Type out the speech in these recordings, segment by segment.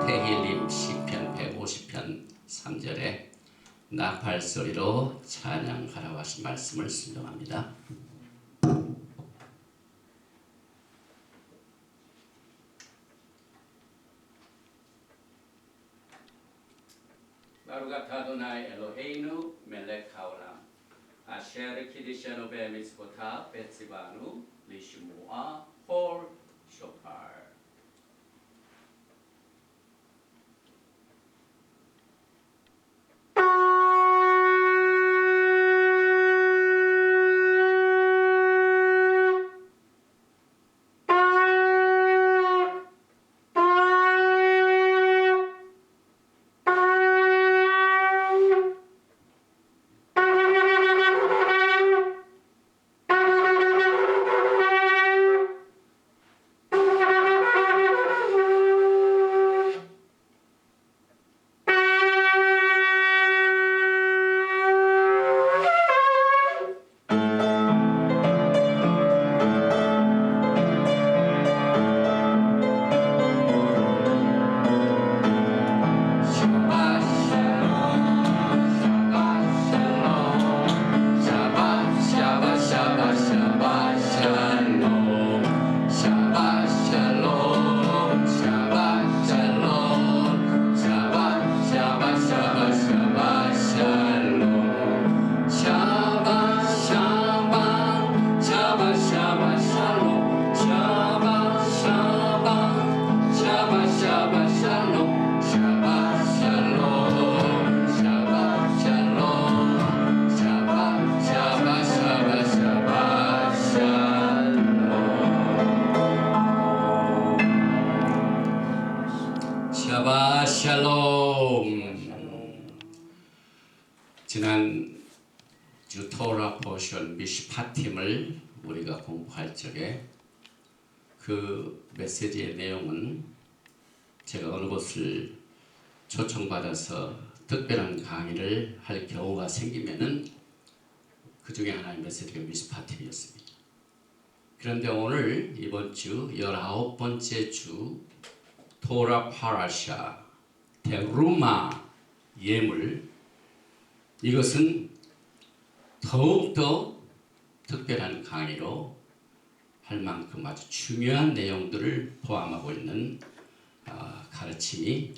테힐림 시편 150편 3절에 나팔소리로 찬양하라고 하신 말씀을 순종합니다. 바루가 타도나이 엘로헤이누 멜렉 하올람 아셰르 키디샤노 베미스코타 베츠바누 리시무아 홀 쇼팔. 샬롬. 지난 주 토라 포션 미시파팀을 우리가 공부할 적에 그 메시지의 내용은 제가 어느 곳을 초청받아서 특별한 강의를 할 경우가 생기면은 그 중에 하나의 메시지가 미시파팀이었습니다. 그런데 오늘 이번 주 19번째 주 토라 파라샤 테루마 예물, 이것은 더욱더 특별한 강의로 할 만큼 아주 중요한 내용들을 포함하고 있는 가르침이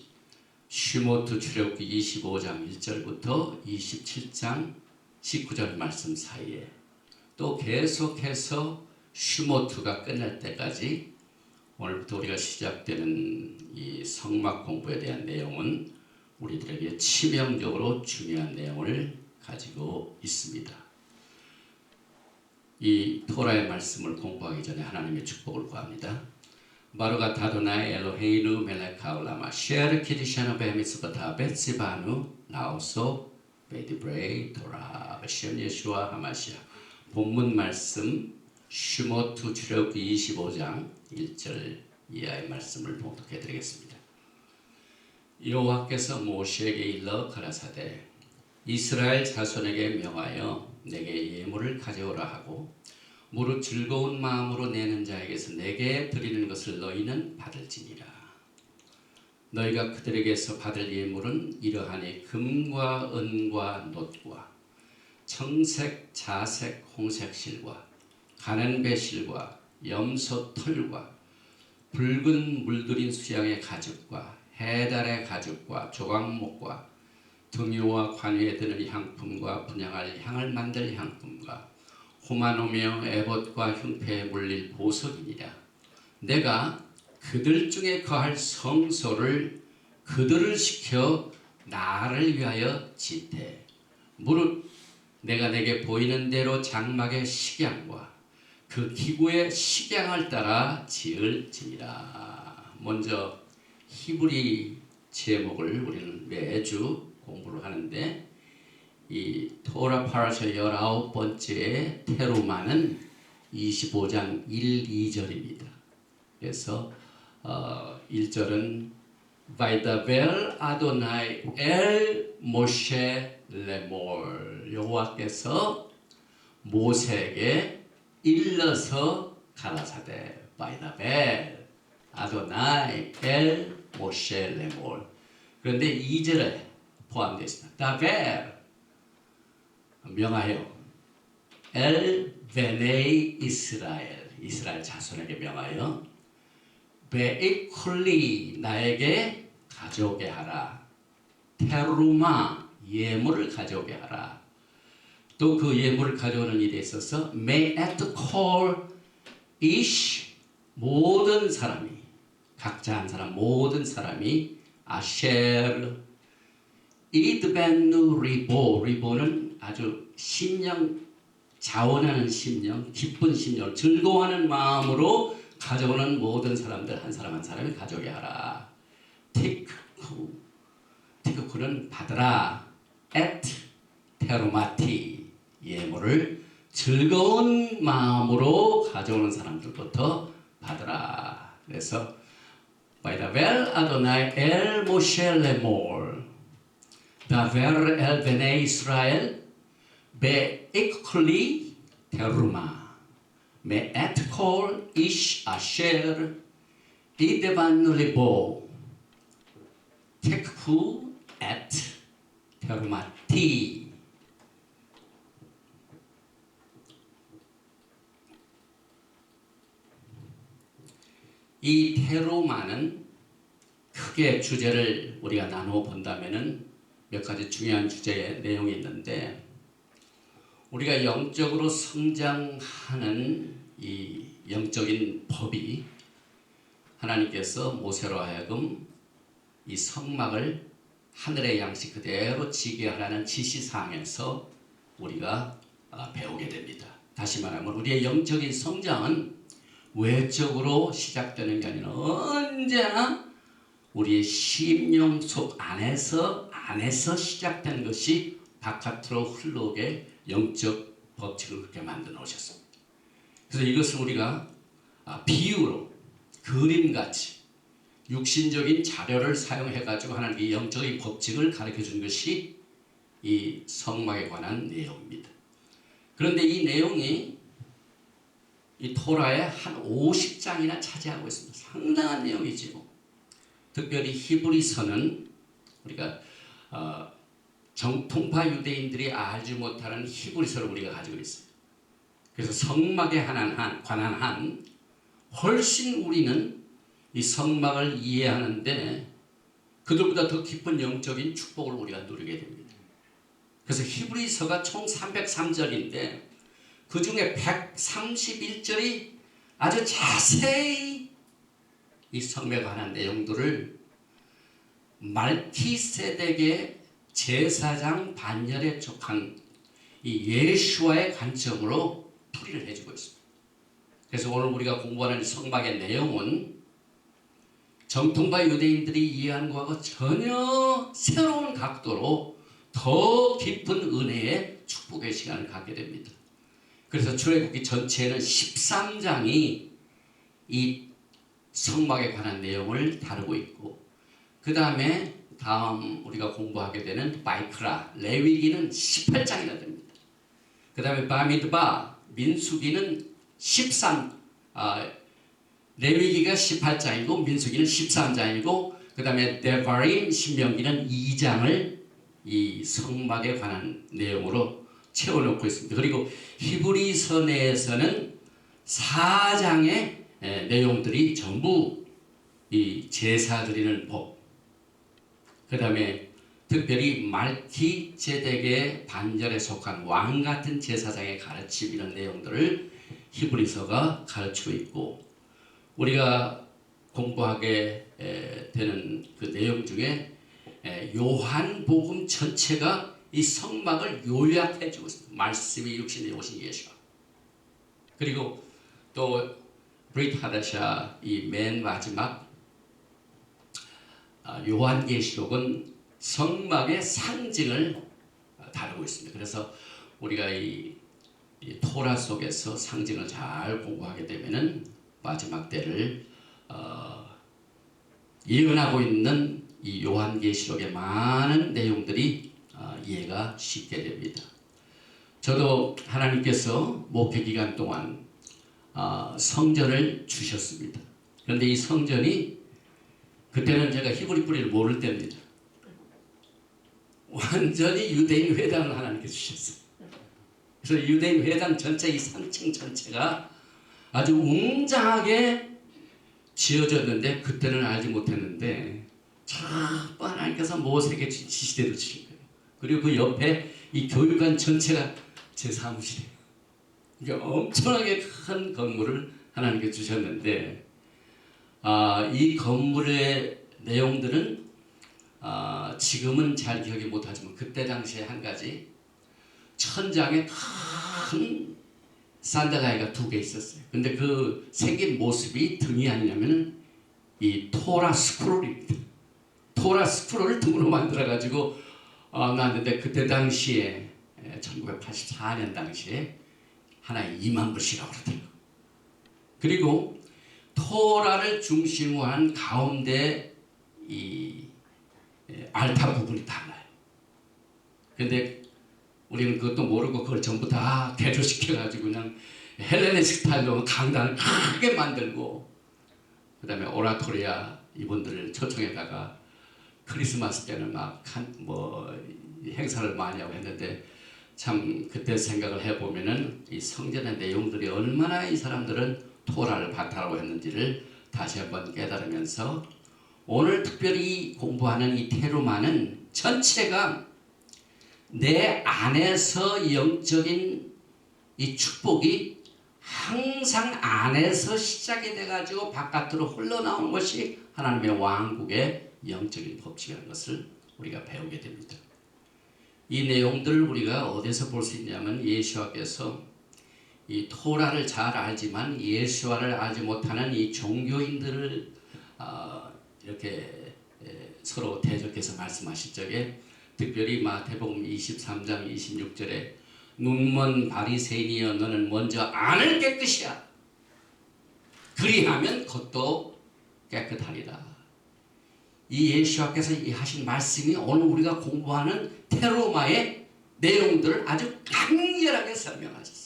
슈모트 출애굽기 25장 1절부터 27장 19절 말씀 사이에 또 계속해서 슈모트가 끝날 때까지 오늘부터 우리가 시작되는 이 성막 공부에 대한 내용은 우리들에게 치명적으로 중요한 내용을 가지고 있습니다. 이 토라의 말씀을 공부하기 전에 하나님의 축복을 구합니다. 바루가 타도나이 엘로헤이누 멜렉 하올람 아셰르 키디샤노 베미스코타 베츠바누 나오소 베디브레이 토라 셴 예슈아 하마시아. 본문 말씀 슈모트 출애굽기 25장 1절 이하의 말씀을 봉독해 드리겠습니다. 여호와께서 모세에게 일러 가라사대 이스라엘 자손에게 명하여 내게 예물을 가져오라 하고 무릇 즐거운 마음으로 내는 자에게서 내게 드리는 것을 너희는 받을지니라. 너희가 그들에게서 받을 예물은 이러하니 금과 은과 놋과 청색, 자색, 홍색 실과 가는 배실과 염소 털과 붉은 물들인 수양의 가죽과 해달의 가죽과 조각목과 등유와 관유에 드는 향품과 분향할 향을 만들 향품과 호마노며 에봇과 흉패에 물릴 보석이니라. 내가 그들 중에 거할 성소를 그들을 시켜 나를 위하여 짓되 무릇 내가 내게 보이는 대로 장막의 식양과 그 기구의 식양을 따라 지을지니라. 먼저 히브리 제목을 우리는 매주 공부를 하는데 이 토라 파라샤 19번째 테루마는 25장 1, 2절입니다. 그래서 1절은 바이다벨 아도나이 엘 모셰 레몰, 여호와께서 모세에게 일러서 가라사대 바이다벨 아도나이 엘 모셰 레몰. 그런데 2절에 포함되어 있습니다. 다벨 명하여 엘 베네이 이스라엘 이스라엘 자손에게 명하여 베이쿨리 나에게 가져오게 하라. 테루마 예물을 가져오게 하라. 또 그 예물을 가져오는 일에 있어서 may at call ish 모든 사람이 각자 한 사람 모든 사람이 아쉘 이드벤누 리보는 아주 심령 자원하는 심령 기쁜 심령 즐거워하는 마음으로 가져오는 모든 사람들 한 사람 한 사람이 가져오게 하라. 티크쿠는 받으라. at 테르마티 예물을 즐거운 마음으로 가져오는 사람들부터 받으라. 그래서 바이다벨 아도나이 엘 모셰 레몰 다벨 엘 베네 이스라엘 베이클리 테르마 메 에트콜 이시 아셰르 이데반 리보 테크후 에트 테르마티. 이 테로마는 크게 주제를 우리가 나누어 본다면은 몇 가지 중요한 주제의 내용이 있는데, 우리가 영적으로 성장하는 이 영적인 법이 하나님께서 모세로 하여금 이 성막을 하늘의 양식 그대로 지게 하라는 지시사항에서 우리가 배우게 됩니다. 다시 말하면 우리의 영적인 성장은 외적으로 시작되는 게 아니라 언제나 우리의 심령 속 안에서 시작된 것이 바깥으로 흘러오게 영적 법칙을 그렇게 만들어 놓으셨습니다. 그래서 이것을 우리가 비유로 그림같이 육신적인 자료를 사용해 가지고 하나님의 영적인 법칙을 가르쳐 준 것이 이 성막에 관한 내용입니다. 그런데 이 내용이 이 토라의 한 50장이나 차지하고 있습니다. 상당한 내용이지요. 특별히 히브리서는 우리가 정통파 유대인들이 알지 못하는 히브리서를 우리가 가지고 있어요. 그래서 성막에 관한 한 훨씬 우리는 이 성막을 이해하는데 그들보다 더 깊은 영적인 축복을 우리가 누리게 됩니다. 그래서 히브리서가 총 303절인데 그 중에 131절이 아주 자세히 이 성막에 관한 내용들을 말키세덱의 제사장 반열에 속한 이 예수와의 관점으로 풀이를 해주고 있습니다. 그래서 오늘 우리가 공부하는 성막의 내용은 정통파 유대인들이 이해하는 것과 전혀 새로운 각도로 더 깊은 은혜의 축복의 시간을 갖게 됩니다. 그래서 출애굽기 전체에는 13장이 이 성막에 관한 내용을 다루고 있고, 그 다음에 다음 우리가 공부하게 되는 바이크라 레위기는 18장이나 됩니다. 그 다음에 바미드바 민수기는 레위기가 18장이고 민수기는 13장이고, 그 다음에 데바림 신명기는 2장을 이 성막에 관한 내용으로 채워놓고 있습니다. 그리고 히브리서 내에서는 4장의 내용들이 전부 이 제사 드리는 법, 그 다음에 특별히 말키제덱의 반열에 속한 왕 같은 제사장의 가르침 이런 내용들을 히브리서가 가르치고 있고, 우리가 공부하게 되는 그 내용 중에 요한복음 전체가 이 성막을 요약해 주고 있습니다. 말씀이 육신에 오신 예수가. 그리고 또 브릿 하다샤 이 맨 마지막 요한계시록은 성막의 상징을 다루고 있습니다. 그래서 우리가 이 토라 속에서 상징을 잘 공부하게 되면은 마지막 때를 예언하고 있는 이 요한계시록의 많은 내용들이 이해가 쉽게 됩니다. 저도 하나님께서 목회 기간 동안 성전을 주셨습니다. 그런데 이 성전이 그때는 제가 히브리 뿌리를 모를 때입니다. 완전히 유대인 회당을 하나님께 주셨어요. 그래서 유대인 회당 전체 이 3층 전체가 아주 웅장하게 지어졌는데 그때는 알지 못했는데 자꾸 하나님께서 모세에게 지시대로 주신 거예요. 그리고 그 옆에 이 교육관 전체가 제 사무실이에요. 이게 엄청나게 큰 건물을 하나님께 주셨는데 이 건물의 내용들은 지금은 잘 기억이 못하지만 그때 당시에 한 가지 천장에 큰 산다가이가 2개 있었어요. 근데 그 생긴 모습이 등이 아니냐면은 이 토라 스크롤입니다. 토라 스크롤을 등으로 만들어가지고 놨는데 그때 당시에 1984년 당시에 하나에 2만 불씩이라고 그러더라고요. 그리고 토라를 중심으로 한 가운데 이 알타 부분이 달라요. 근데 우리는 그것도 모르고 그걸 전부 다 개조시켜가지고 그냥 헬레니스크 스타일로 강단을 크게 만들고 그 다음에 오라토리아 이분들을 초청해다가 크리스마스 때는 막 행사를 많이 하고 했는데 참 그때 생각을 해보면은 이 성전의 내용들이 얼마나 이 사람들은 토라를 바탕으로 했는지를 다시 한번 깨달으면서 오늘 특별히 공부하는 이 테루마는 전체가 내 안에서 영적인 이 축복이 항상 안에서 시작이 돼가지고 바깥으로 흘러나오는 것이 하나님의 왕국의 영적인 법칙이라는 것을 우리가 배우게 됩니다. 이 내용들을 우리가 어디서 볼 수 있냐면 예수와께서 이 토라를 잘 알지만 예수와를 알지 못하는 이 종교인들을 이렇게 서로 대적해서 말씀하실 적에 특별히 마태복음 23장 26절에 눈먼 바리새인이여 너는 먼저 안을 깨끗이 하라. 그리하면 겉도 깨끗하리라. 이 예수께서 하신 말씀이 오늘 우리가 공부하는 테로마의 내용들을 아주 강렬하게 설명하셨습니다.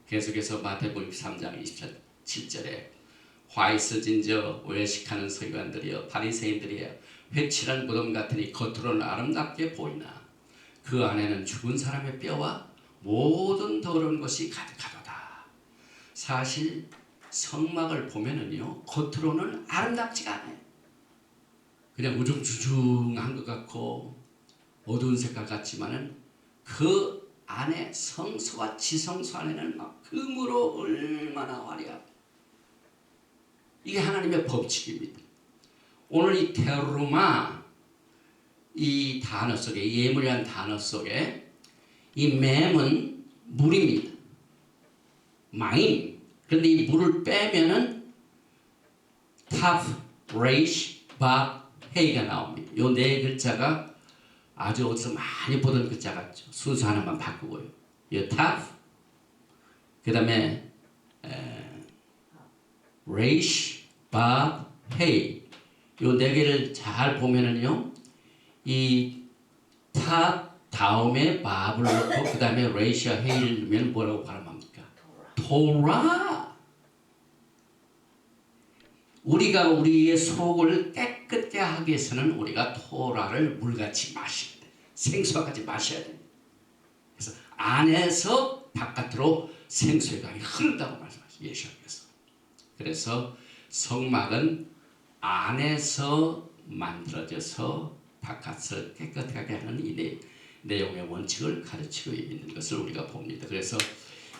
계속해서 마태복음 3장 27절에 화 있어진 저 외식하는 서기관들이여 바리새인들이여 회칠한 무덤 같으니 겉으로는 아름답게 보이나 그 안에는 죽은 사람의 뼈와 모든 더러운 것이 가득하도다. 사실 성막을 보면은요 겉으로는 아름답지가 않아요. 그냥 우중충중한 것 같고 어두운 색깔 같지만은 그 안에 성소와 지성소 안에는 막 금으로 얼마나 화려하고 이게 하나님의 법칙입니다. 오늘 이 테루마 이 단어 속에 예물이라는 단어 속에 이 맴은 물입니다. 마임. 그런데 이 물을 빼면은 타프, 레이시, 밥, 헤이가 나옵니다. 요 네 글자가 아주 어디서 많이 보던 글자 같죠. 순서 하나만 바꾸고요. 이 타프, 그 다음에 레이시, 밥, 헤이 요 네 개를 잘 보면은요 이 탑 다음에 밥을 넣고 그 다음에 레이시와 헤이를 넣으면 뭐라고 발음합니까? 토라. 우리가 우리의 속을 깨끗게 하기 위해서는 우리가 토라를 물같이 마셔야 돼. 생수와 같이 마셔야 됩니다. 그래서 안에서 바깥으로 생수의 강이 흐른다고 말씀하셨어요. 예수님께서. 그래서 성막은 안에서 만들어져서 바깥을 깨끗하게 하는 이 내용의 원칙을 가르치고 있는 것을 우리가 봅니다. 그래서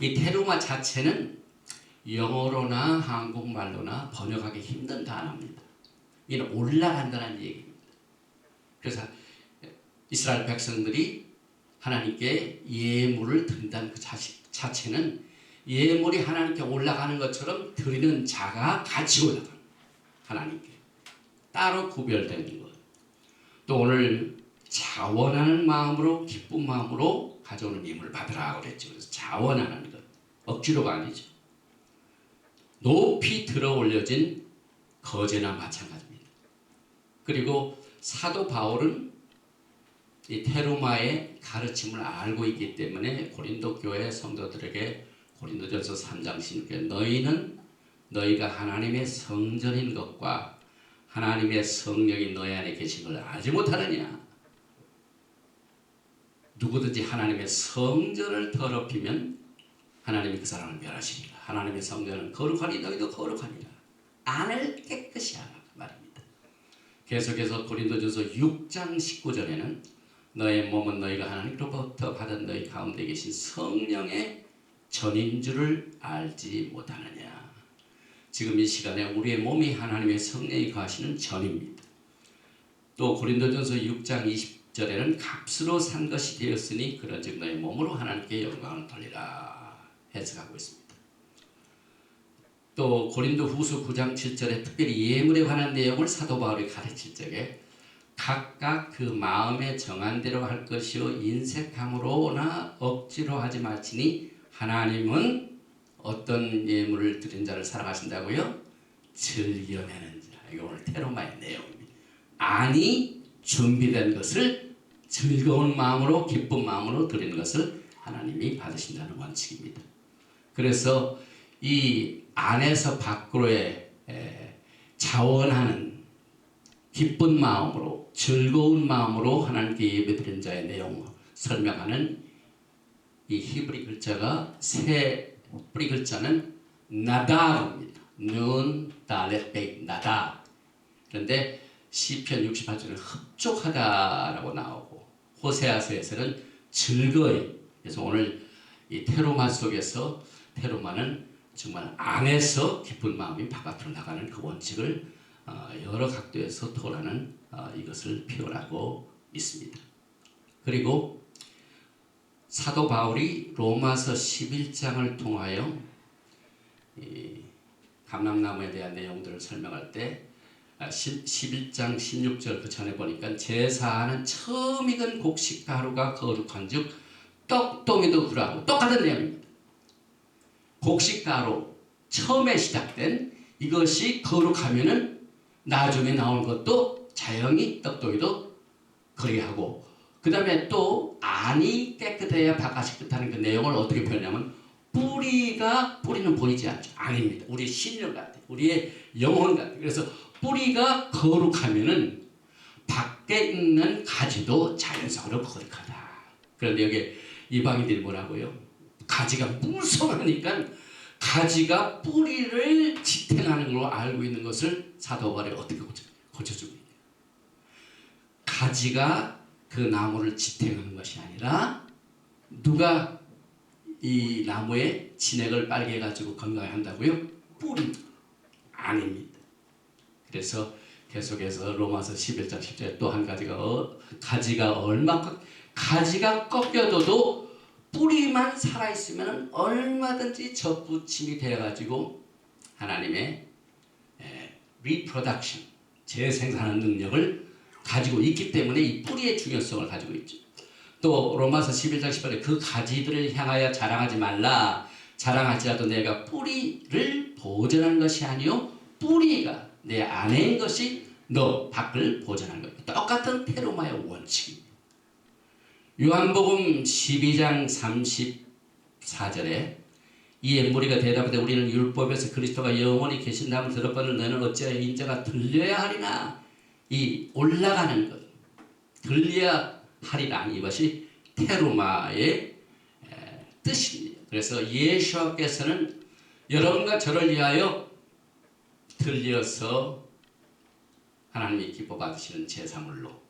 이 테루마 자체는 영어로나 한국말로나 번역하기 힘든 단어입니다. 이는 올라간다는 얘기입니다. 그래서 이스라엘 백성들이 하나님께 예물을 드린다는 그 자체는 예물이 하나님께 올라가는 것처럼 드리는 자가 같이 올라가는 하나님께 따로 구별되는 것. 또 오늘 자원하는 마음으로 기쁜 마음으로 가져오는 예물을 받으라 그랬죠. 그래서 자원하는 것 억지로가 아니죠. 높이 들어 올려진 거제나 마찬가지입니다. 그리고 사도 바울은 이 테루마의 가르침을 알고 있기 때문에 고린도 교회 성도들에게 고린도전서 3장 16절에 너희가 하나님의 성전인 것과 하나님의 성령이 너희 안에 계신 걸 알지 못하느냐? 누구든지 하나님의 성전을 더럽히면 하나님이 그 사람을 멸하시리라. 하나님의 성전은 거룩하니 너희도 거룩하니라. 안을 깨끗이 하라 말입니다. 계속해서 고린도전서 6장 19절에는 너의 몸은 너희가 하나님로부터 받은 너희 가운데 계신 성령의 전인 줄을 알지 못하느냐. 지금 이 시간에 우리의 몸이 하나님의 성령이 거하시는 전입니다. 또 고린도전서 6장 20절에는 값으로 산 것이 되었으니 그런즉 너의 몸으로 하나님께 영광을 돌리라 해석하고 있습니다. 또 고린도후서 9장 7절에 특별히 예물에 관한 내용을 사도 바울이 가르칠 적에 각각 그 마음에 정한 대로 할 것이요 인색함으로나 억지로 하지 말지니 하나님은 어떤 예물을 드린 자를 사랑하신다고요? 즐겨내는 자. 이게 오늘 테로마의 내용입니다. 아니 준비된 것을 즐거운 마음으로 기쁜 마음으로 드리는 것을 하나님이 받으신다는 원칙입니다. 그래서 이 안에서 밖으로의 자원하는 기쁜 마음으로 즐거운 마음으로 하나님께 예배드리는 자의 내용을 설명하는 이 히브리 글자가 세 뿌리 글자는 나답입니다. 눈, 달렛, 베이, 나답. 그런데 시편 68절에 흡족하다라고 나오고 호세아서에서는 즐거이. 그래서 오늘 이 테로마 속에서 테로마는 정말 안에서 기쁜 마음이 바깥으로 나가는 그 원칙을 여러 각도에서 토라는 이것을 표현하고 있습니다. 그리고 사도 바울이 로마서 11장을 통하여 이 감람나무에 대한 내용들을 설명할 때 11장 16절 그 전에 보니까 제사하는 처음 익은 곡식가루가 거룩한 즉 떡동이도 그러하고 똑같은 내용입니다. 곡식가루 처음에 시작된 이것이 거룩하면은 나중에 나온 것도 자연히 떡동이도 그리하고 그 다음에 또 안이 깨끗해야 바깥이 깨끗하는 그 내용을 어떻게 표현하냐면 뿌리는 보이지 않죠. 아닙니다. 우리의 신령 같아요. 우리의 영혼 같아요. 그래서 뿌리가 거룩하면은 밖에 있는 가지도 자연적으로 거룩하다. 그런데 여기 이방인들이 뭐라고요? 가지가 무성하니까 가지가 뿌리를 지탱하는 걸로 알고 있는 것을 사도 바울이 어떻게 고쳐주고 있냐. 가지가 그 나무를 지탱하는 것이 아니라 누가 이 나무의 진액을 빨게 해가지고 건강하게 한다고요? 뿌리 아닙니다. 그래서 계속해서 로마서 11장 10절에 또 한 가지가 가지가 꺾여도 뿌리만 살아있으면 얼마든지 접붙임이 되어가지고 하나님의 리프로덕션 재생산하는 능력을 가지고 있기 때문에 이 뿌리의 중요성을 가지고 있죠. 또 로마서 11장 10절에 그 가지들을 향하여 자랑하지 말라. 자랑할지라도 내가 뿌리를 보존하는 것이 아니요 뿌리가 내 안에 있는 것이 너 밖을 보존하는 것. 똑같은 테로마의 원칙입니다. 요한복음 12장 34절에 이에 무리가 대답하되 우리는 율법에서 그리스도가 영원히 계신다면 들었거늘 너는 어찌하여 인자가 들려야 하리나. 이 올라가는 것 들려야 하리라. 이것이 테로마의 뜻입니다. 그래서 예수께서는 여러분과 저를 위하여 들려서 하나님이 기뻐 받으시는 제사물로,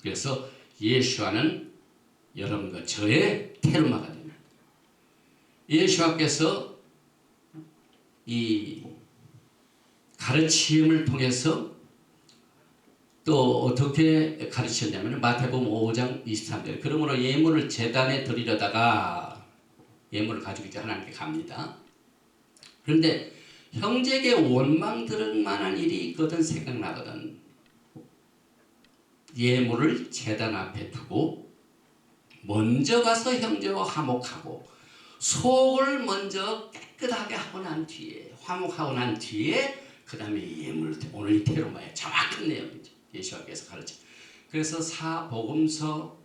그래서 예수와는 여러분과 저의 테로마가 됩니다. 예수께서 이 가르침을 통해서 또 어떻게 가르치셨냐면 마태복음 5장 23절 그러므로 예물을 제단에 드리려다가 예물을 가지고 이제 하나님께 갑니다. 그런데 형제에게 원망 들을 만한 일이 있거든 생각나거든. 예물을 제단 앞에 두고 먼저 가서 형제와 화목하고 속을 먼저 깨끗하게 하고 난 뒤에 화목하고 난 뒤에 그 다음에 예물을 오늘 이 테로마의 정확한 내용이죠. 예수께서 가르쳐. 그래서 복음서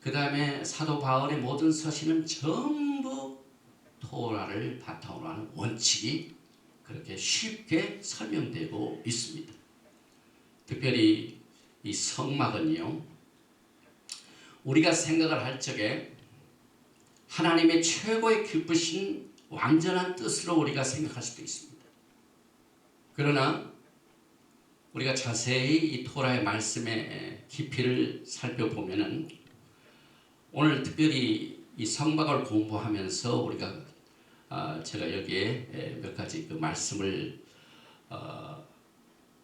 그 다음에 사도 바울의 모든 서신은 전부 토라를 바탕으로 하는 원칙이 그렇게 쉽게 설명되고 있습니다. 특별히 이 성막은요, 우리가 생각을 할 적에 하나님의 최고의 기쁘신 완전한 뜻으로 우리가 생각할 수도 있습니다. 그러나 우리가 자세히 이 토라의 말씀의 깊이를 살펴보면은, 오늘 특별히 이 성막을 공부하면서 우리가 제가 여기에 몇 가지 그 말씀을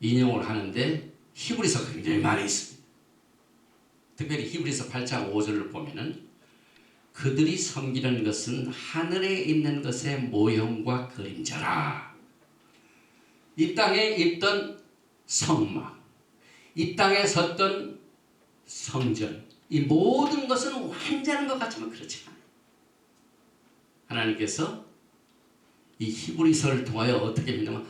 인용을 하는데, 히브리서 굉장히 많이 있습니다. 특별히 히브리서 8장 5절을 보면은, 그들이 섬기는 것은 하늘에 있는 것의 모형과 그림자라. 이 땅에 있던 성막, 이 땅에 섰던 성전, 이 모든 것은 완전한 것 같지만 그렇지 않아요. 하나님께서 이 히브리서를 통하여 어떻게 믿냐면,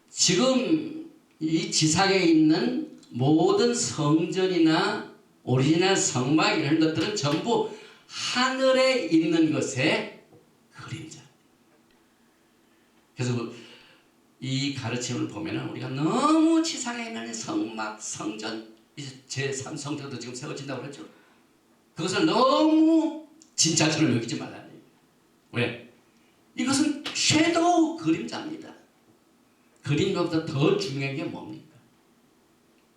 지금 이 지상에 있는 모든 성전이나 오리지널 성막 이런 것들은 전부 하늘에 있는 것의 그림자. 그래서 이 가르침을 보면 우리가 너무 지상에 있는 성막, 성전, 제3성전도 지금 세워진다고 그랬죠. 그것을 너무 진짜처럼 여기지 말라는 얘기예요. 왜? 이것은 섀도우 그림자입니다. 그림보다 더 중요한 게 뭡니까?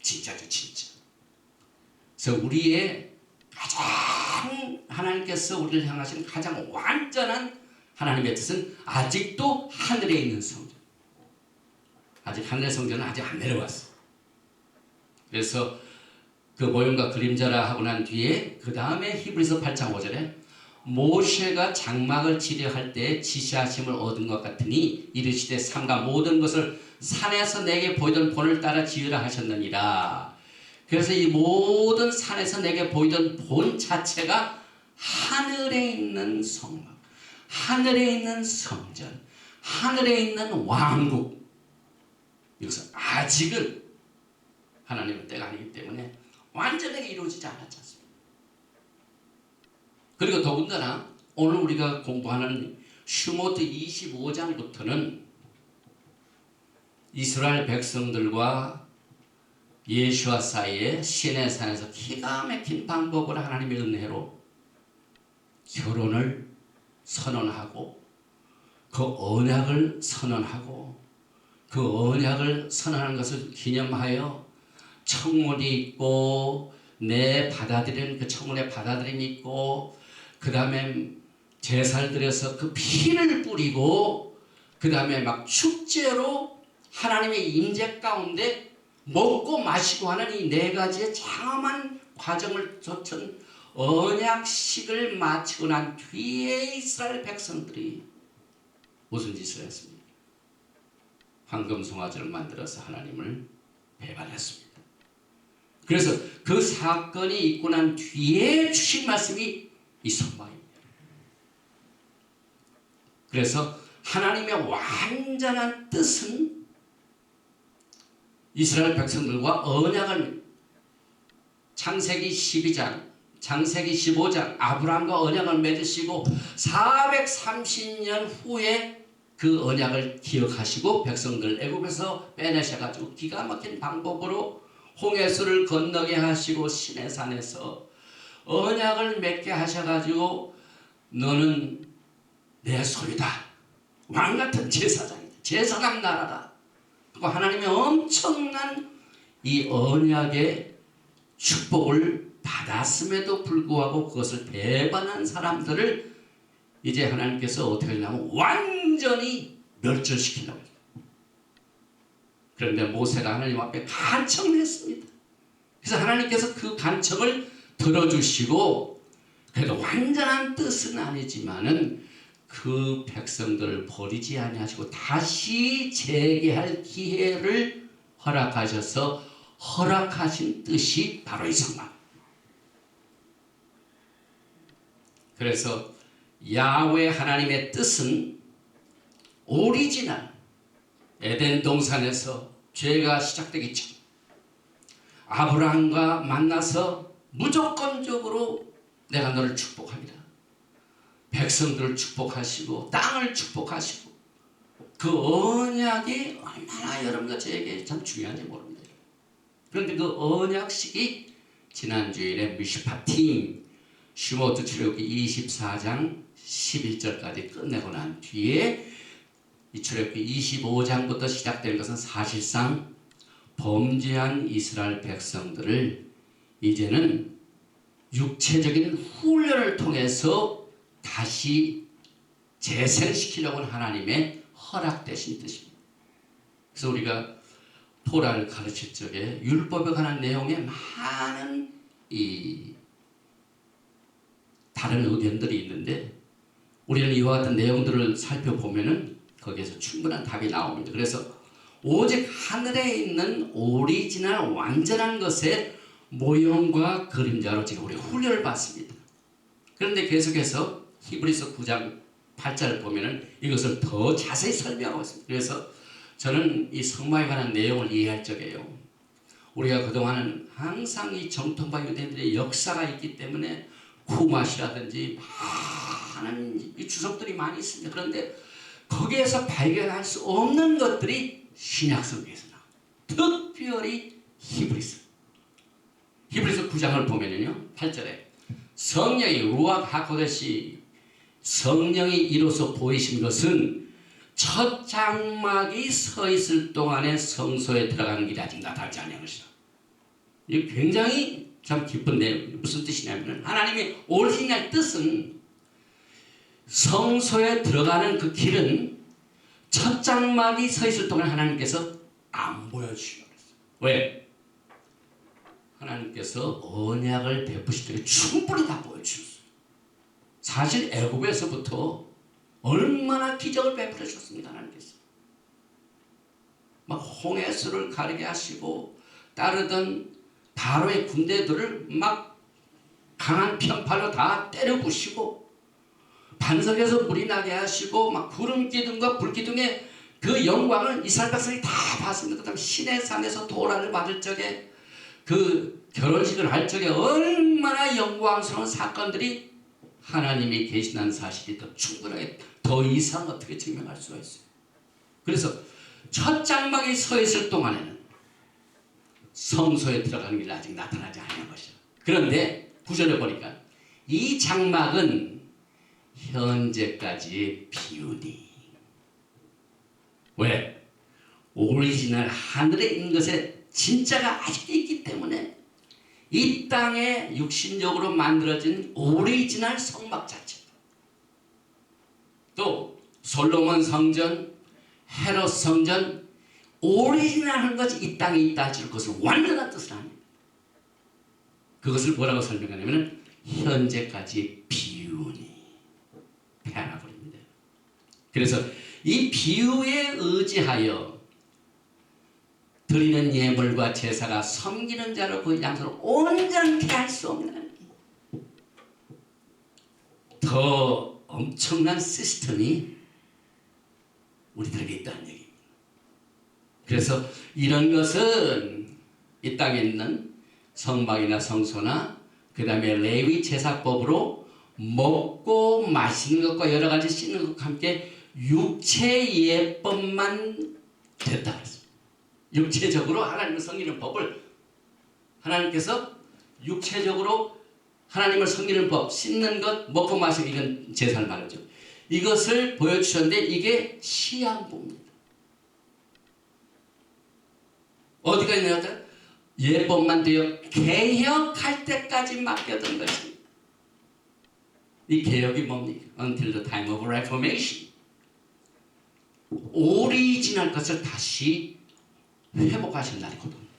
진짜죠, 진짜. 그래서 우리의 가장 하나님께서 우리를 향하신 가장 완전한 하나님의 뜻은 아직도 하늘에 있는 성전. 아직 하늘의 성전은 아직 안 내려왔어. 그래서 그 모형과 그림자라 하고 난 뒤에 그 다음에 히브리서 8장 5절에 모세가 장막을 지려할 때 지시하심을 얻은 것 같으니 이르시되 삼가 모든 것을 산에서 내게 보이던 본을 따라 지으라 하셨느니라. 그래서 이 모든 산에서 내게 보이던 본 자체가 하늘에 있는 성막, 하늘에 있는 성전, 하늘에 있는 왕국. 여기서 아직은 하나님의 때가 아니기 때문에 완전하게 이루어지지 않았지 않습니까? 그리고 더군다나 오늘 우리가 공부하는 슈모트 25장부터는 이스라엘 백성들과 예수와 사이에 시내산에서 기가 막힌 방법으로 하나님의 은혜로 결혼을 선언하고 그 언약을 선언하고 그 언약을 선언하는 것을 기념하여 청혼이 있고 내 받아들이는 그 청혼의 받아들임이 있고 그 다음에 제사를 드려서 그 피를 뿌리고 그 다음에 막 축제로 하나님의 임재 가운데 먹고 마시고 하는 이 네 가지의 장엄한 과정을 거친 언약식을 마치고 난 뒤에 이스라엘 백성들이 무슨 짓을 했습니까? 황금송아지를 만들어서 하나님을 배반했습니다. 그래서 그 사건이 있고 난 뒤에 주신 말씀이 이 성막입니다. 그래서 하나님의 완전한 뜻은 이스라엘 백성들과 언약을 창세기 12장, 창세기 15장 아브라함과 언약을 맺으시고 430년 후에 그 언약을 기억하시고 백성들 애굽에서 빼내셔가지고 기가 막힌 방법으로 홍해수를 건너게 하시고 시내산에서 언약을 맺게 하셔가지고 너는 내 소유다. 왕같은 제사장이다. 제사장 나라다. 하나님의 엄청난 이 언약의 축복을 받았음에도 불구하고 그것을 배반한 사람들을 이제 하나님께서 어떻게 하냐면 완전히 멸절시키려고 해요. 그런데 모세가 하나님 앞에 간청을 했습니다. 그래서 하나님께서 그 간청을 들어주시고 그래도 완전한 뜻은 아니지만은 그 백성들을 버리지 아니하시고 다시 재개할 기회를 허락하셔서 허락하신 뜻이 바로 이 성막. 그래서 야훼 하나님의 뜻은 오리지널 에덴 동산에서 죄가 시작되기 전 아브라함과 만나서 무조건적으로 내가 너를 축복합니다. 백성들을 축복하시고 땅을 축복하시고 그 언약이 얼마나 여러분과 저에게 참 중요한지 모릅니다. 그런데 그 언약식이 지난 주일에 미슈파팀 슈모트 출애굽기 24장 11절까지 끝내고 난 뒤에 이 출애굽기 25장부터 시작된 것은 사실상 범죄한 이스라엘 백성들을 이제는 육체적인 훈련을 통해서 다시 재생시키려고 하는 하나님의 허락되신 뜻입니다. 그래서 우리가 토라를 가르칠 적에 율법에 관한 내용에 많은 이 다른 의견들이 있는데 우리는 이와 같은 내용들을 살펴보면은 거기에서 충분한 답이 나옵니다. 그래서 오직 하늘에 있는 오리지널 완전한 것의 모형과 그림자로 지금 우리 훈련을 받습니다. 그런데 계속해서 히브리서 9장 8절을 보면은 이것을 더 자세히 설명하고 있습니다. 그래서 저는 이 성막에 관한 내용을 이해할 적에요. 우리가 그동안은 항상 이 정통파 유대인들의 역사가 있기 때문에 쿠맛이라든지 많은 이 주석들이 많이 있습니다. 그런데 거기에서 발견할 수 없는 것들이 신약 성경에서 나와요. 특별히 히브리서 9장을 보면요 8절에 성령이 루ach 하코데시 성령이 이로써 보이신 것은 첫 장막이 서 있을 동안에 성소에 들어가는 길이 아직 나타나지 않은 것이다. 이게 굉장히 참 기쁜데 무슨 뜻이냐면 하나님의 오리지널 뜻은 성소에 들어가는 그 길은 첫 장막이 서 있을 동안 하나님께서 안 보여주시고 그랬어요. 왜? 하나님께서 언약을 베푸실 때 충분히 다 보여주셨어요. 사실 애굽에서부터 얼마나 기적을 베풀어 주셨습니다. 하나님께서 막 홍해수를 가르게 하시고 따르던 바로의 군대들을 막 강한 편팔로 다 때려 부시고 반석에서 물이 나게 하시고 막 구름 기둥과 불 기둥의 그 영광을 이스라엘 백성이 다 봤습니다. 그다음 시내 산에서 도라를 받을 적에 그 결혼식을 할 적에 얼마나 영광스러운 사건들이 하나님이 계신다는 사실이 더 충분하게 더 이상 어떻게 증명할 수가 있어요. 그래서 첫 장막이 서 있을 동안에는 성소에 들어가는 길이 아직 나타나지 않은 것이다. 그런데 구절에 보니까 이 장막은 현재까지의 비유니 왜? 오리지널 하늘에 있는 것에 진짜가 아직도 있기 때문에 이 땅에 육신적으로 만들어진 오리지널 성막 자체 또 솔로몬 성전, 헤롯 성전 오리지널한 것이 이 땅에 있다 하실 것은 완전한 뜻을 합니다. 그것을 뭐라고 설명하냐면 현재까지 비유니 패러블입니다. 그래서 이 비유에 의지하여 드리는 예물과 제사가 섬기는 자로 그 양손을 온전케 할 수 없는 더 엄청난 시스템이 우리들에게 있다는 얘기입니다. 그래서 이런 것은 이 땅에 있는 성막이나 성소나 그 다음에 레위 제사법으로 먹고 마시는 것과 여러 가지 씻는 것과 함께 육체 예법만 됐다 그랬습니다. 육체적으로 하나님을 섬기는 법을 하나님께서 육체적으로 하나님을 섬기는 법, 씻는 것, 먹고 마시는 이건 제사를 말하죠. 이것을 보여주셨는데 이게 시한부입니다. 어디가 있느냐? 예법만 되어 개혁할 때까지 맡겨둔 것입니다. 이 개혁이 뭡니까? Until the time of Reformation. 오리지널 것을 다시 회복하신 날이거든.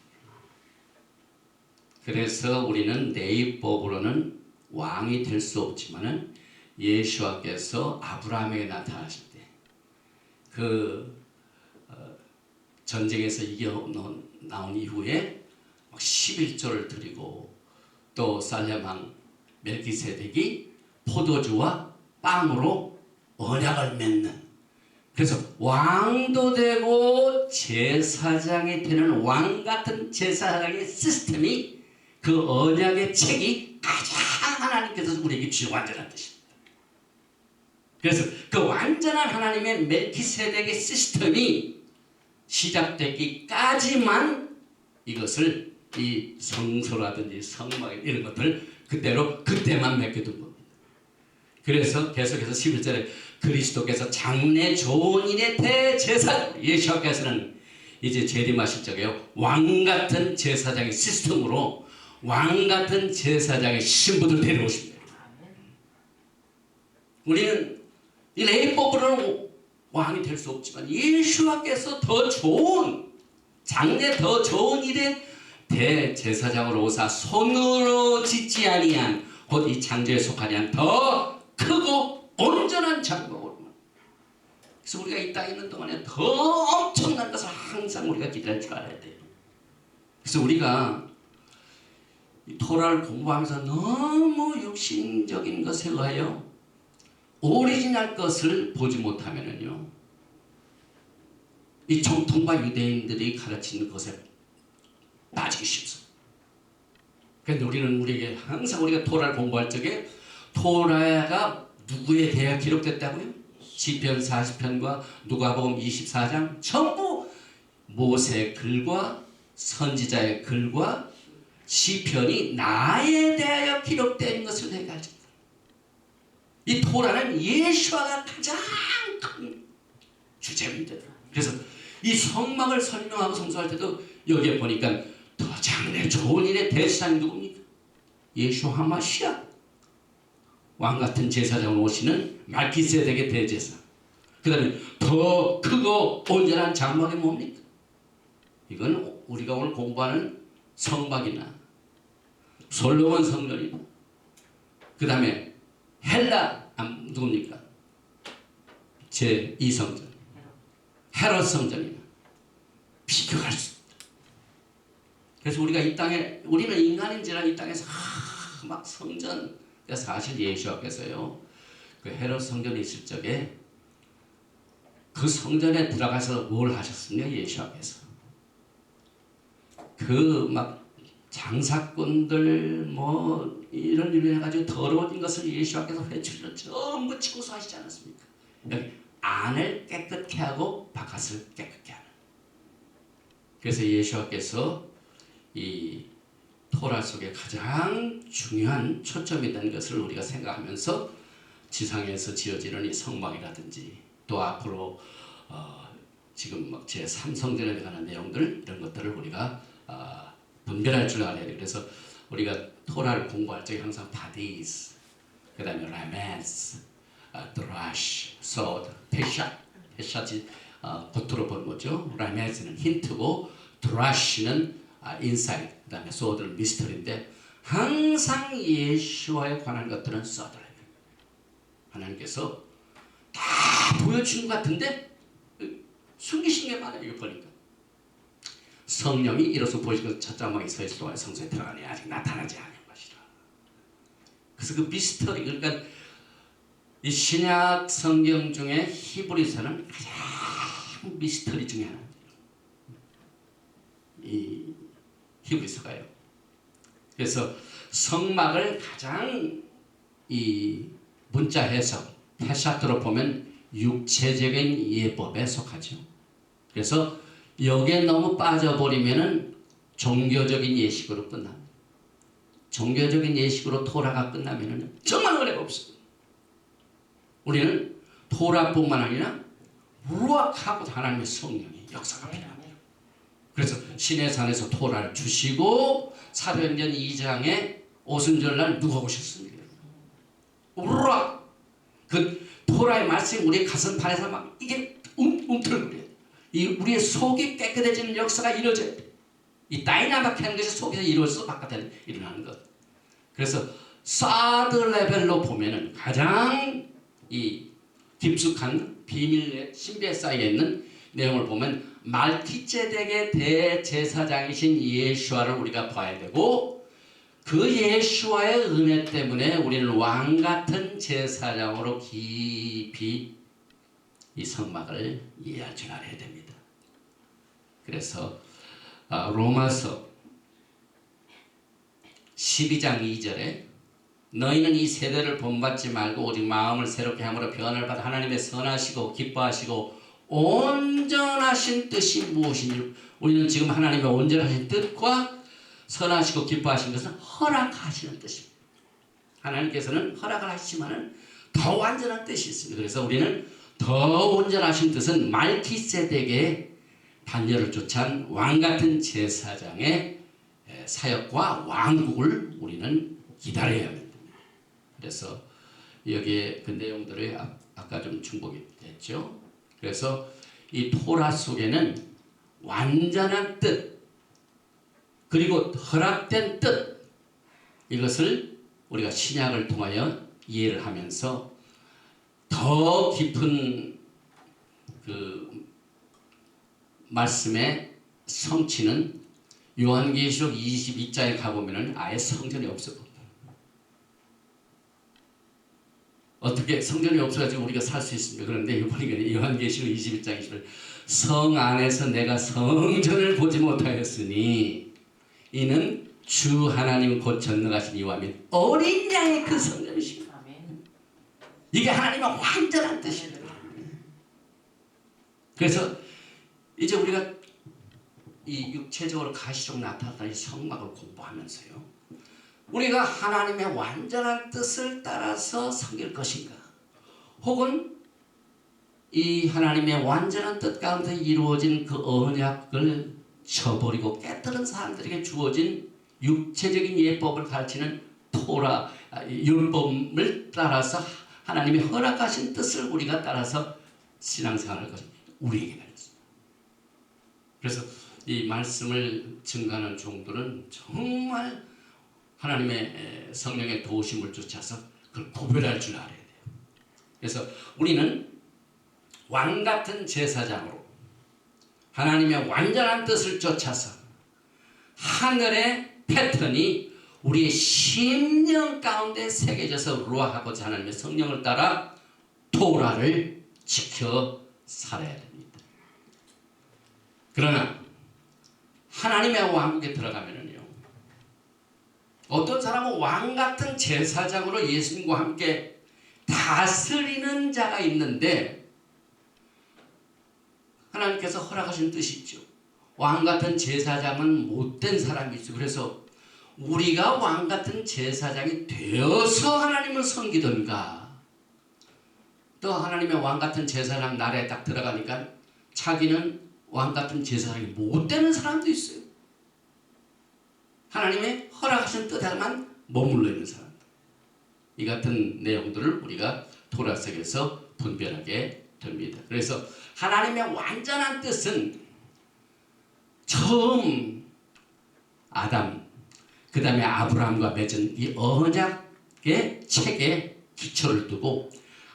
그래서 우리는 내입법으로는 왕이 될 수 없지만은 예수와께서 아브라함에게 나타나실 때 그 전쟁에서 이겨 나온 이후에 11조를 드리고 또 살렘왕 멜기세덱이 포도주와 빵으로 언약을 맺는 그래서 왕도 되고 제사장이 되는 왕 같은 제사장의 시스템이 그 언약의 책이 가장 하나님께서 우리에게 주신 완전한 뜻입니다. 그래서 그 완전한 하나님의 멜키세덱의 시스템이 시작되기까지만 이것을 이 성소라든지 성막 이런 것들 그대로 그때만 맡겨둔 겁니다. 그래서 계속해서 11절에 그리스도께서 장래 좋은 일의 대제사, 예수께서는 이제 재림하실 적에요 왕같은 제사장의 시스템으로 왕같은 제사장의 신부들을 데려오십니다. 우리는 이 레이법으로는 왕이 될 수 없지만 예수께서 더 좋은 장래 더 좋은 일에 대제사장으로 오사 손으로 짓지 아니한 곧 이 창조에 속하지 않은 더 크고 온전한 장막으로. 그래서 우리가 이 땅에 있는 동안에 더 엄청난 것을 항상 우리가 기다릴 줄 알아야 돼요. 그래서 우리가 이 토라를 공부하면서 너무 육신적인 것에 의하여 오리지널 것을 보지 못하면은요, 이 정통과 유대인들이 가르치는 것에 빠지기 쉽습니다. 그런데 우리에게 항상 우리가 토라를 공부할 적에 토라가 누구에 대해 기록됐다고요? 시편 40편과 누가복음 24장 전부 모세의 글과 선지자의 글과 시편이 나에 대하여 기록된 것을 내가 알지. 이 토라는 예수와가 가장 큰 주제입니다. 그래서 이 성막을 설명하고 성수할 때도 여기에 보니까 더 장래 좋은 일의 대상이 누굽니까? 예수 하마시아, 왕같은 제사장으로 오시는 말기세덱의 대제사. 그 다음에 더 크고 온전한 장막이 뭡니까? 이건 우리가 오늘 공부하는 성막이나 솔로몬 성전이나 그 다음에 헬라 누굽니까? 제2성전 헤롯 성전이나 비교할 수 없다. 그래서 우리가 이 땅에 우리는 인간인지라 이 땅에서 막 성전, 사실 예수께서요 그 헤롯 성전에 있을 적에 그 성전에 들어가서 뭘 하셨습니까? 예수께서 그 막 장사꾼들 뭐 이런 일을 해가지고 더러워진 것을 예수께서 회초리로 전부 치고서 하시지 않았습니까? 여기 안을 깨끗게 하고 바깥을 깨끗게 하는. 그래서 예수께서 이 토라 속에 가장 중요한 초점이 된 것을 우리가 생각하면서 지상에서 지어지는 이 성막이라든지 또 앞으로 지금 막 제3성전에 관한 내용들 이런 것들을 우리가 분별할 줄 알아야 돼요. 그래서 우리가 토라를 공부할 적에 항상 파디스, 그 다음에 라메스, 드라시, 소드, 페샷이 겉으로 보는 거죠. 라메스는 힌트고 드라시는 인사이트, 그 다음에 소드는 미스터리인데 항상 예수와에 관한 것들은 소드래요. 하나님께서 다 보여주는 것 같은데 숨기신 게 많아요. 이거 보니까 성령이 이로써 보시고 첫 장막에 서 있을 동안 성소에 들어가니 아직 나타나지 않은 것이라. 그래서 그 미스터리, 그러니까 이 신약 성경 중에 히브리서는 가장 미스터리 중에 하나입니다. 이 히브리서가요. 그래서 성막을 가장 이 문자 해석 페샤트로 보면 육체적인 예법에 속하죠. 그래서 여기에 너무 빠져버리면은 종교적인 예식으로 끝납니다. 종교적인 예식으로 토라가 끝나면은 정말 은혜가 없습니다. 우리는 토라뿐만 아니라 루악하고 하나님의 성령이 역사가 필요합니다. 그래서 시내 산에서 토라를 주시고 사도행전 2장에 오순절날 누가 오셨습니까? 루악, 그 토라의 말씀이 우리의 가슴판에서 막 이게 움틀거려요. 이 우리의 속이 깨끗해지는 역사가 이루어져야 돼. 이 다이나믹한 것이 속에서 이루어져서 바깥에 일어나는 것. 그래서 사드 레벨로 보면은 가장 이 깊숙한 비밀의 신비에 쌓여 있는 내용을 보면 말키제덱의 대제사장이신 예수와를 우리가 봐야 되고 그 예수와의 은혜 때문에 우리는 왕같은 제사장으로 깊이 이 성막을 이해할 줄 알아야 됩니다. 그래서 로마서 12장 2절에 너희는 이 세대를 본받지 말고 오직 마음을 새롭게 함으로 변화를 받아 하나님의 선하시고 기뻐하시고 온전하신 뜻이 무엇인지, 우리는 지금 하나님의 온전하신 뜻과 선하시고 기뻐하신 것은 허락하시는 뜻입니다. 하나님께서는 허락을 하시지만은 더 완전한 뜻이 있습니다. 그래서 우리는 더 온전하신 뜻은 말기세덱의 단열을 쫓은 왕같은 제사장의 사역과 왕국을 우리는 기다려야 합니다. 그래서 여기에 그 내용들이 아까 좀 중복이 됐죠. 그래서 이 토라 속에는 완전한 뜻 그리고 허락된 뜻 이것을 우리가 신약을 통하여 이해를 하면서 더 깊은 그 말씀의 성취는 요한계시록 22장에 가보면은 아예 성전이 없어. 어떻게 성전이 없어가지고 우리가 살 수 있습니까? 그런데 보니까 요한계시록 21장 20절 성 안에서 내가 성전을 보지 못하였으니 이는 주 하나님 곧 전능하신 이와 및 어린 양의 그 성전이십니다. 이게 하나님의 완전한 뜻입니다. 그래서 이제 우리가 이 육체적으로 가시적 나타나는 성막을 공부하면서요. 우리가 하나님의 완전한 뜻을 따라서 섬길 것인가? 혹은 이 하나님의 완전한 뜻 가운데 이루어진 그 언약을 저버리고 깨뜨린 사람들에게 주어진 육체적인 예법을 가르치는 토라 율법을 따라서 하나님이 허락하신 뜻을 우리가 따라서 신앙생활을 할 것입니다. 우리에게 달렸습니다. 그래서 이 말씀을 증거하는 종들은 정말 하나님의 성령의 도우심을 쫓아서 그걸 구별할 줄 알아야 돼요. 그래서 우리는 왕같은 제사장으로 하나님의 완전한 뜻을 쫓아서 하늘의 패턴이 우리의 심령 가운데 새겨져서 루아하고자 하나님의 성령을 따라 토라를 지켜 살아야 됩니다. 그러나 하나님의 왕국에 들어가면은요, 어떤 사람은 왕같은 제사장으로 예수님과 함께 다스리는 자가 있는데 하나님께서 허락하신 뜻이 있죠. 왕같은 제사장은 못된 사람이 있어요. 그래서 우리가 왕같은 제사장이 되어서 하나님을 섬기던가, 또 하나님의 왕같은 제사장 나라에 딱 들어가니까 자기는 왕같은 제사장이 못 되는 사람도 있어요. 하나님의 허락하신 뜻에만 머물러 있는 사람들. 이 같은 내용들을 우리가 토라 속에서 분별하게 됩니다. 그래서 하나님의 완전한 뜻은 처음 아담, 그 다음에 아브라함과 맺은 이 언약의 책에 기초를 두고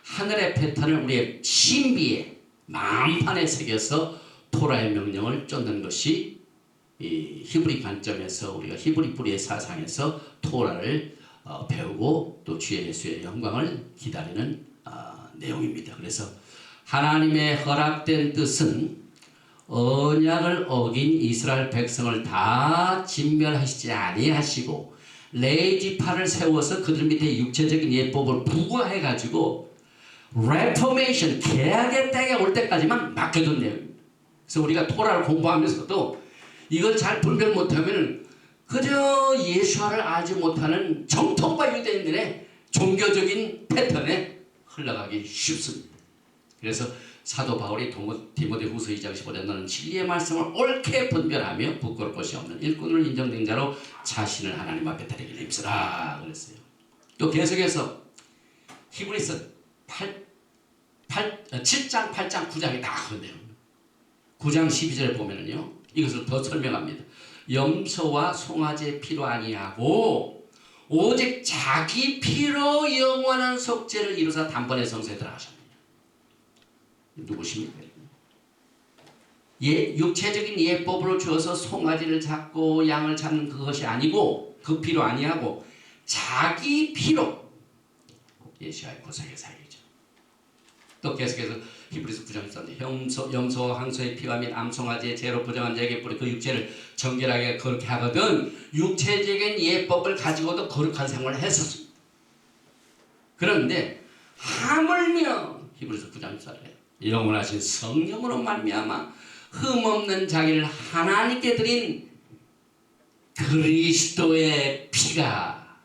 하늘의 패턴을 우리의 신비에 마음판에 새겨서 토라의 명령을 쫓는 것이 이 히브리 관점에서 우리가 히브리 뿌리의 사상에서 토라를 배우고 또 주의 예수의 영광을 기다리는 내용입니다. 그래서 하나님의 허락된 뜻은 언약을 어긴 이스라엘 백성을 다 진멸하시지 아니하시고 레위지파를 세워서 그들 밑에 육체적인 예법을 부과해 가지고 레포메이션 개혁의 때에 올 때까지만 맡겨둔 내용입니다. 그래서 우리가 토라를 공부하면서도 이걸 잘 분별 못하면 그저 예수와를 알지 못하는 정통과 유대인들의 종교적인 패턴에 흘러가기 쉽습니다. 그래서 사도 바울이 디모데후서 2장 15절에 너는 진리의 말씀을 옳게 분별하며 부끄러울 것이 없는 일꾼으로 인정된 자로 자신을 하나님 앞에 드리기를 힘쓰라 그랬어요. 또 계속해서 히브리서 7장, 8장, 9장이 다 그런데요. 9장 12절에 보면은요, 이것을 더 설명합니다. 염소와 송아지의 피로 아니하고 오직 자기 피로 영원한 속죄를 이루사 단번에 성소에 들어가셨느니라. 누구십니까? 육체적인 예법으로 주어서 송아지를 잡고 양을 잡는 그것이 아니고 그 피로 아니하고 자기 피로 예수와의 구속의 사역이죠. 또 계속해서 히브리서 9장 14절 염소와 황소의 피와 및 암송아지의 죄로 부정한 자에게 뿌리 그 육체를 정결하게 거룩히 하거든 육체적인 예법을 가지고도 거룩한 생활을 했었습니다. 그런데 하물며 히브리서 9장 14절에 영원하신 성령으로 말미암아 흠없는 자기를 하나님께 드린 그리스도의 피가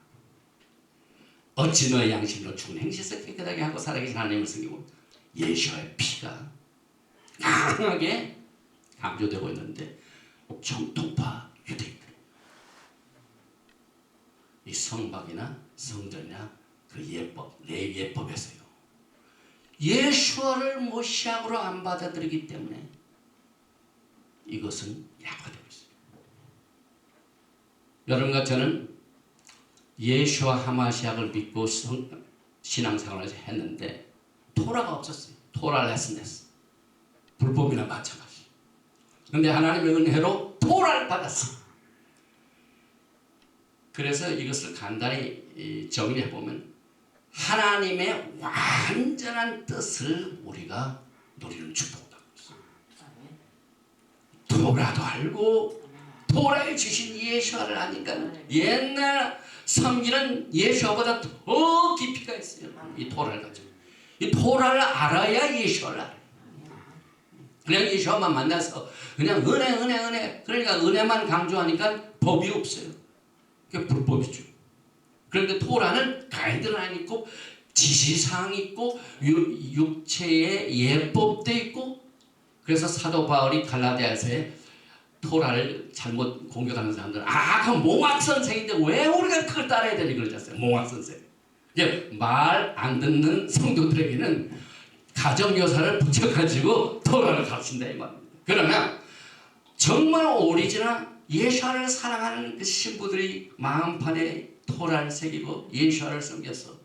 어찌 너의 양심으로 죽은 행실에서 깨끗하게 하고 살아계신 하나님을 섬기고, 예수와의 피가 강하게 강조되고 있는데 정통파 유대인들, 이 성막이나 성전이나 그 예법, 레위 예법에서요, 예수와를 모시아로 안 받아들이기 때문에 이것은 약화되고 있어요. 여러분과 저는 예수와 하마시약을 믿고 신앙생활을 했는데 토라가 없었어요. 토라 레슨했어. 불법이나 마찬가지. 그런데 하나님의 은혜로 토라를 받았어. 그래서 이것을 간단히 정리해보면 하나님의 완전한 뜻을 우리가 누리는 축복을 받고 있어요. 토라도 알고 토라에 주신 예수와를 아니까 옛날 섬기는 예수와보다 더 깊이가 있어요. 이 토라를 가지고. 이 토라를 알아야 예수와를 알아요. 그냥 예수와만 만나서 그냥 은혜 그러니까 은혜만 강조하니까 법이 없어요. 그게 불법이죠. 그런데 토라는 가이드라인 있고 지시사항이 있고 육체의 예법도 있고, 그래서 사도 바울이 갈라디아서에 토라를 잘못 공격하는 사람들은 그건 몽학 선생인데 왜 우리가 그걸 따라야 되니 그러잖아요. 몽학 선생. 말 안 듣는 성도들에게는 가정교사를 붙여가지고 토라를 가르친다 이 말입니다. 그러나 정말 오리지널 예수를 사랑하는 그 신부들이 마음판에 토라를 새기고 예수를 섬겼어.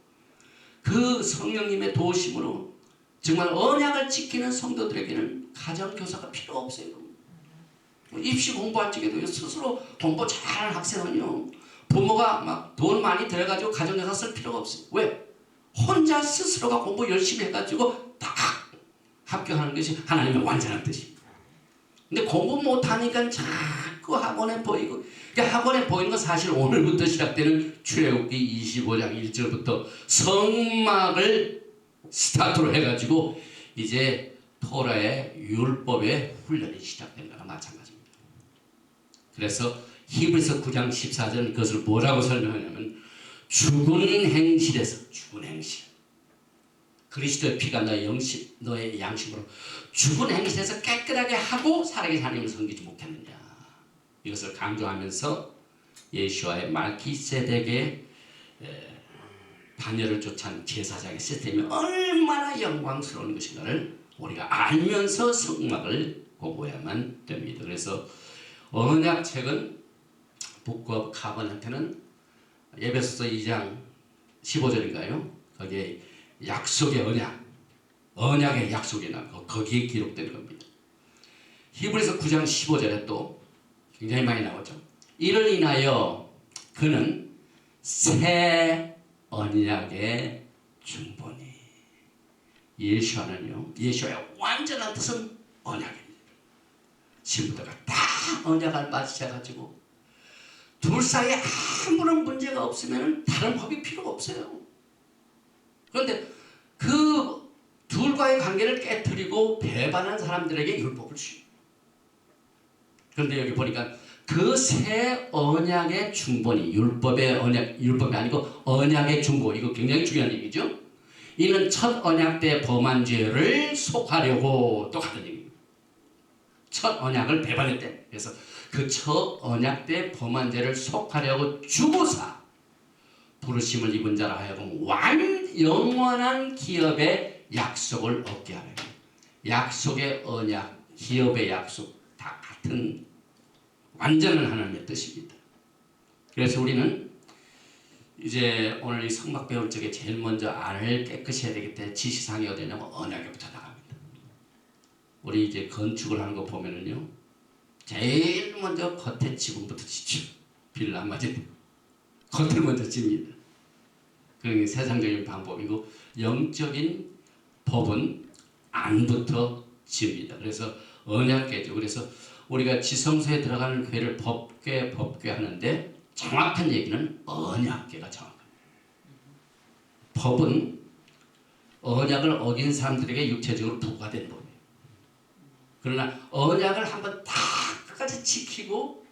그 성령님의 도우심으로 정말 언약을 지키는 성도들에게는 가정교사가 필요 없어요. 입시 공부할 적에도 스스로 공부 잘하는 학생은요, 부모가 막 돈 많이 들여가지고 가정교사 쓸 필요가 없어요. 왜? 혼자 스스로가 공부 열심히 해가지고 딱 합격하는 것이 하나님의 완전한 뜻입니다. 근데 공부 못하니까 자꾸 학원에 보이고, 학원에 보이는 건 사실 오늘부터 시작되는 출애굽기 25장 1절부터 성막을 스타트로 해가지고 이제 토라의 율법의 훈련이 시작된 거나 마찬가지입니다. 그래서 히브리서 9장 14절 그것을 뭐라고 설명하냐면 죽은 행실에서, 죽은 행실, 그리스도의 피가 너의 양심으로 죽은 행실에서 깨끗하게 하고 살아계신 하나님을 섬기지 못했느냐, 이것을 강조하면서 예수와의 말기세덱의 반열을 쫓은 제사장의 시스템이 얼마나 영광스러운 것인가를 우리가 알면서 성막을 공부해야만 됩니다. 그래서 언약책은 북과 카버넌트는 에베소서 2장 15절인가요? 거기에 약속의 언약의 약속이 나고 거기에 기록된 겁니다. 히브리서 9장 15절에 또 굉장히 많이 나오죠. 이를 인하여 그는 새 언약의 중보니. 예수와의 완전한 뜻은 언약입니다. 신부들과 다 언약을 맞으셔가지고 둘 사이에 아무런 문제가 없으면 다른 법이 필요가 없어요. 그런데 그 둘과의 관계를 깨뜨리고 배반한 사람들에게 율법을 주요. 그런데 여기 보니까 그 새 언약의 중보니, 율법이 아니고 언약의 중보, 이거 굉장히 중요한 얘기죠. 이는 첫 언약 때 범한 죄를 속하려고, 똑같은 얘기입니다. 첫 언약을 배반했대. 그래서 그 첫 언약 때 범한 죄를 속하려고 주고사 부르심을 입은 자라 하여금 영원한 기업의 약속을 얻게 하려. 약속의 언약, 기업의 약속 다 같은 완전한 하나님의 뜻입니다. 그래서 우리는 이제 오늘 이 성막 배울 적에 제일 먼저 알을 깨끗이 해야 되기 때문에 지시사항이 어디냐면 언약에부터 나갑니다. 우리 이제 건축을 하는 거 보면은요, 제일 먼저 겉에 지붕부터 짓죠. 빌라 안 맞을 때 겉을 먼저 찝니다. 그게 세상적인 방법이고, 영적인 법은 안부터 집니다. 그래서 언약궤죠. 그래서 우리가 지성소에 들어가는 궤를 법궤 하는데 정확한 얘기는 언약궤가 정확합니다. 법은 언약을 어긴 사람들에게 육체적으로 부과된 법이에요. 그러나 언약을 한번 다 끝까지 지키고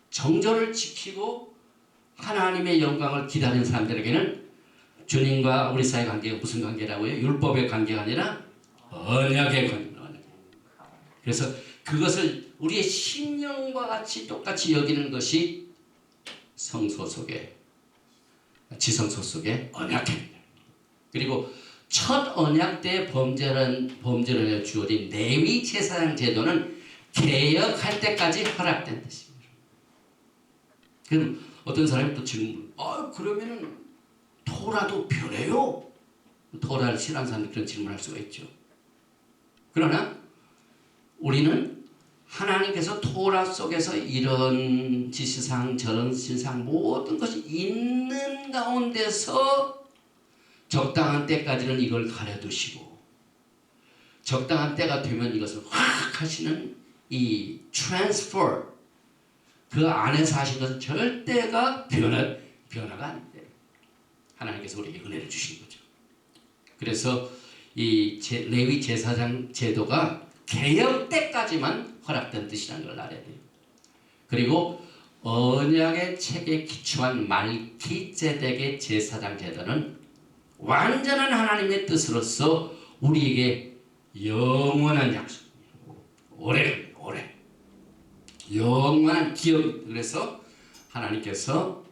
정절을 지키고 하나님의 영광을 기다리는 사람들에게는 주님과 우리 사이의 관계가 무슨 관계라고요? 율법의 관계가 아니라 언약의 관계입니다. 그래서 그것을 우리의 심령과 같이 똑같이 여기는 것이 성소 속에 지성소 속의 언약입니다. 그리고 첫 언약 때 범죄를 주어진 레위 제사장 제도는 개혁할 때까지 허락된 뜻입니다. 그럼 어떤 사람이 또 질문, 그러면은 토라도 변해요? 토라를 싫어하는 사람들 그런 질문할 수가 있죠. 그러나 우리는 하나님께서 토라 속에서 이런 지시상 저런 지시상 모든 것이 있는 가운데서 적당한 때까지는 이걸 가려두시고 적당한 때가 되면 이것을 확 하시는 이 트랜스퍼, 그 안에서 하신 것은 절대가 변화가 아닌데 하나님께서 우리에게 은혜를 주신 거죠. 그래서 이 레위 제사장 제도가 개혁 때까지만 허락된 뜻이라는 걸 알아야 돼요. 그리고 언약의 책에 기초한 말기ጼ덱의 제사장 제도는 완전한 하나님의 뜻으로서 우리에게 영원한 약속입니다. 오래 영원한 기업. 그래서 하나님께서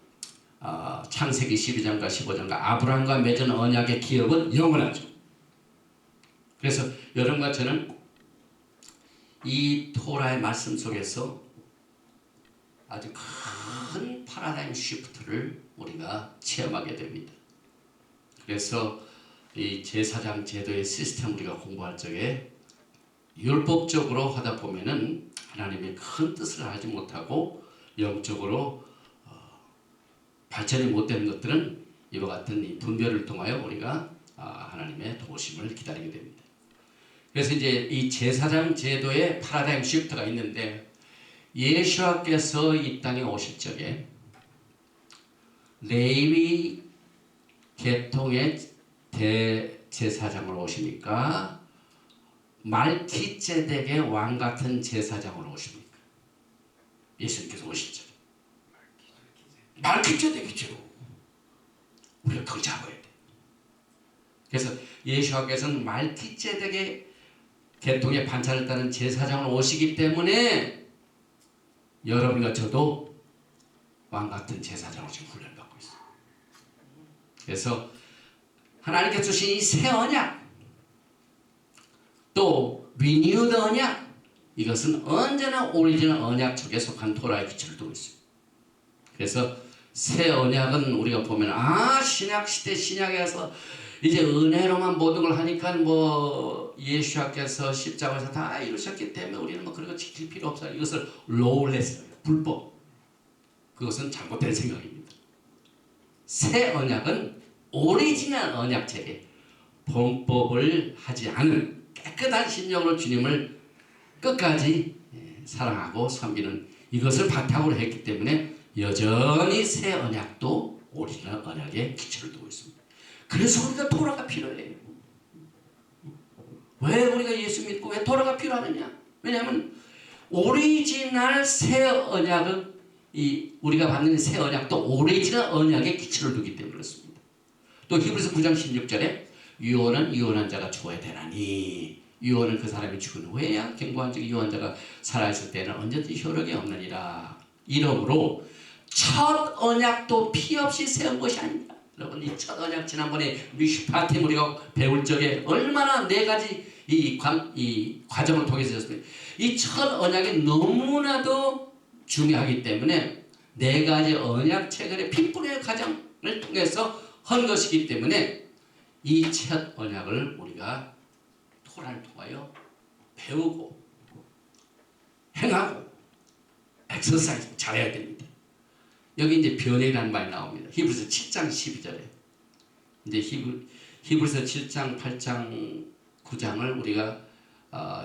창세기 12장과 15장과 아브라함과 맺은 언약의 기업은 영원하죠. 그래서 여러분과 저는 이 토라의 말씀 속에서 아주 큰 파라다임 시프트를 우리가 체험하게 됩니다. 그래서 이 제사장 제도의 시스템 우리가 공부할 적에 율법적으로 하다 보면은 하나님의 큰 뜻을 알지 못하고 영적으로 발전이 못 되는 것들은 이와 같은 이 분별을 통하여 우리가 하나님의 도우심을 기다리게 됩니다. 그래서 이제 이 제사장 제도의 파라다임 시프트가 있는데 예수께서 이 땅에 오실 적에 레위 계통의 대제사장으로 오십니까? 말기ጼ덱의 왕 같은 제사장으로 오십니까? 예수님께서 오실 적에 말기ጼ덱이죠. 우리가 그걸 잡아야 돼. 그래서 예수께서는 말기ጼ덱의 계통의 반차를 따른 제사장으로 오시기 때문에 여러분과 저도 왕 같은 제사장으로 지금 훈련받고 있어요. 그래서 하나님께서 주신 이 새 언약, 또 리뉴드 언약, 이것은 언제나 오리지널 언약 쪽에 속한 토라의 기초를 두고 있습니다. 그래서 새 언약은 우리가 보면 신약 시대 신약에 가서 이제 은혜로만 모든 걸 하니까 예수께서 십자가에서 다 이루셨기 때문에 우리는 그런 거 지킬 필요 없어요. 이것을 로울레스예요. 불법. 그것은 잘못된 생각입니다. 새 언약은 오리지널 언약책에 범법을 하지 않은 깨끗한 심령으로 주님을 끝까지 사랑하고 섬기는 이것을 바탕으로 했기 때문에 여전히 새 언약도 오리지널 언약에 기초를 두고 있습니다. 그래서 우리가 토라가 필요해요. 왜 우리가 예수 믿고 왜 토라가 필요하느냐? 왜냐하면 오리지널 새 언약은 우리가 받는 새 언약도 오리지널 언약에 기초를 두기 때문에 그렇습니다. 또 히브리서 9장 16절에 유언은 유언한 자가 죽어야 되나니 유언은 그 사람이 죽은 후에야 경고한 즉 유언자가 살아있을 때는 언제든지 효력이 없느니라. 이러므로 첫 언약도 피 없이 세운 것이 아닙니다. 여러분 이 첫 언약 지난번에 미슈파팀 우리가 배울 적에 얼마나 네 가지 이 과정을 통해서 했습니다. 이 첫 언약이 너무나도 중요하기 때문에 네 가지 언약 체결의 핏불의 과정을 통해서 한 것이기 때문에 이 첫 언약을 우리가 토라를 통하여 배우고 행하고 엑서사이즈 잘해야 됩니다. 여기 이제 변해라는 말이 나옵니다. 히브리서 7장 12절에 이제 히브리서 7장 8장 9장을 우리가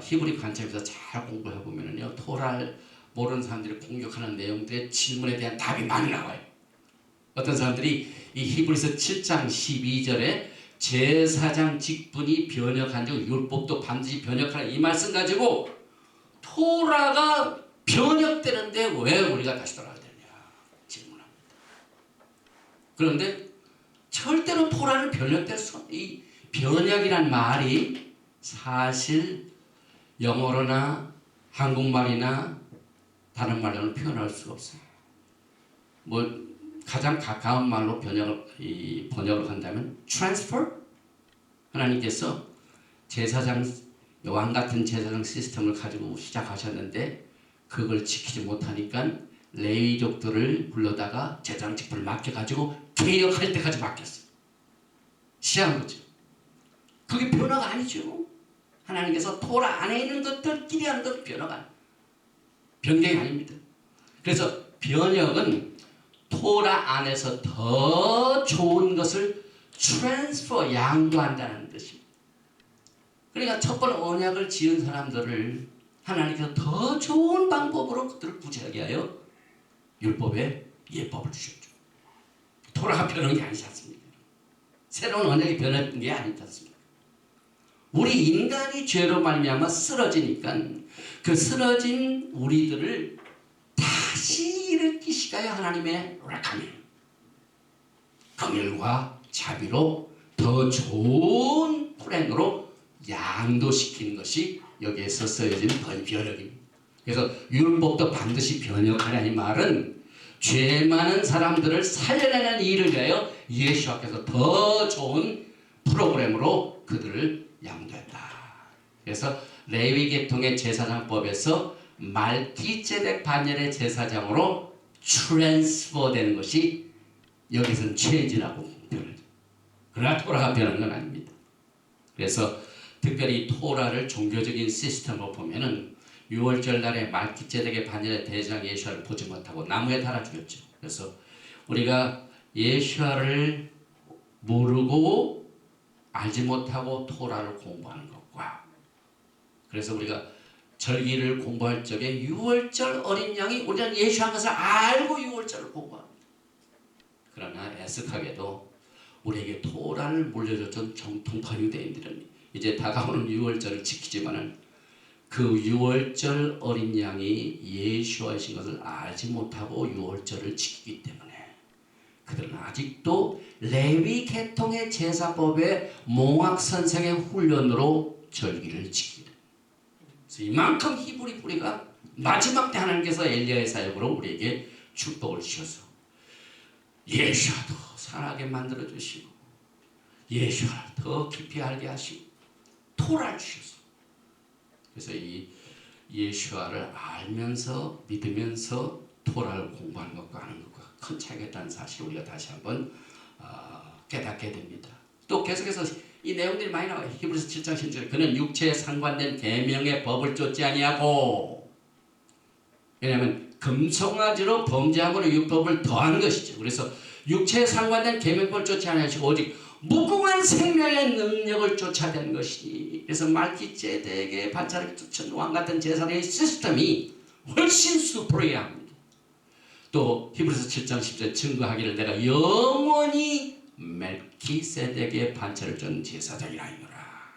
히브리 관점에서 잘 공부해 보면은요 토라를 모르는 사람들이 공격하는 내용들의 질문에 대한 답이 많이 나와요. 어떤 사람들이 이 히브리서 7장 12절에 제사장 직분이 변혁한 즉 율법도 반드시 변혁하라 이 말씀 가지고 토라가 변혁되는데 왜 우리가 다시 돌아가야 돼요? 그런데 절대로 토라를 변형될 수 없는 이 변형이란 말이 사실 영어로나 한국말이나 다른 말로는 표현할 수가 없어요. 뭐 가장 가까운 말로 번역을 한다면 transfer? 하나님께서 제사장 왕 같은 제사장 시스템을 가지고 시작하셨는데 그걸 지키지 못하니까 레위족들을 불러다가 제사장 직분을 맡겨가지고 개혁할 때까지 맡겼어요. 시한 거죠. 그게 변화가 아니죠. 하나님께서 토라 안에 있는 것들끼리 하는 것 변경이 아닙니다. 그래서 변혁은 토라 안에서 더 좋은 것을 트랜스퍼 양도한다는 뜻입니다. 그러니까 첫 번 언약을 지은 사람들을 하나님께서 더 좋은 방법으로 그들을 구제하게 하여 율법의 예법을 주셨죠. 토라가 변한 게 아니지 않습니까? 새로운 언약이 변한 게 아니지 않습니까? 우리 인간이 죄로 말미암아 쓰러지니까 그 쓰러진 우리들을 다시 일으키시가야 하나님의 긍휼과 자비로 더 좋은 플랜으로 양도시키는 것이 여기에서 쓰여진 변혁입니다. 그래서 율법도 반드시 변혁하라는 말은 죄 많은 사람들을 살려내는 일을 위하여 예수께서 더 좋은 프로그램으로 그들을 양도했다. 그래서 레위 계통의 제사장법에서 말기ጼ덱 반열의 제사장으로 트랜스퍼 되는 것이 여기서는 체인지라고 표현하죠. 그러나 토라가 변한 건 아닙니다. 그래서 특별히 토라를 종교적인 시스템으로 보면은 6월절 날에 말기ጼ덱의 반열의 대장 예수아를 보지 못하고 나무에 달아 죽였죠. 그래서 우리가 예수아를 모르고 알지 못하고 토라를 공부하는 것과 그래서 우리가 절기를 공부할 적에 6월절 어린 양이 우리는 예수한 것을 알고 6월절을 공부합니다. 그러나 애석하게도 우리에게 토라를 물려줬던 정통파 유대인들은 이제 다가오는 6월절을 지키지만은 그 6월절 어린 양이 예수하신 것을 알지 못하고 6월절을 지키기 때문에 그들은 아직도 레위 계통의 제사법의 몽학선생의 훈련으로 절기를 지키게 됩니다. 그래서 이만큼 히브리 뿌리가 마지막 때 하나님께서 엘리야의 사역으로 우리에게 축복을 주셔서 예수와도 살아게 만들어 주시고 예수를 더 깊이 알게 하시고 토라를 주셔서 그래서 이 예수와를 알면서 믿으면서 토라를 공부하는 것과 아는 것과 큰 차이가 있다는 사실을 우리가 다시 한번 깨닫게 됩니다. 또 계속해서 이 내용들이 많이 나와요. 히브리서 7장 10절 그는 육체에 상관된 계명의 법을 쫓지 아니하고 왜냐하면 금송아지로 범죄함으로 율법을 더하는 것이죠. 그래서 육체에 상관된 계명법을 쫓지 아니하시고 오직 무궁한 생명의 능력을 쫓아낸 것이니 그래서 말기ጼ덱의 반차를 쫓은 왕 같은 제사의 시스템이 훨씬 수프리합니다. 또 히브리서 7장 10절 증거하기를 내가 영원히 멜키세덱의 반차를 쫓은 제사장이라 하노라.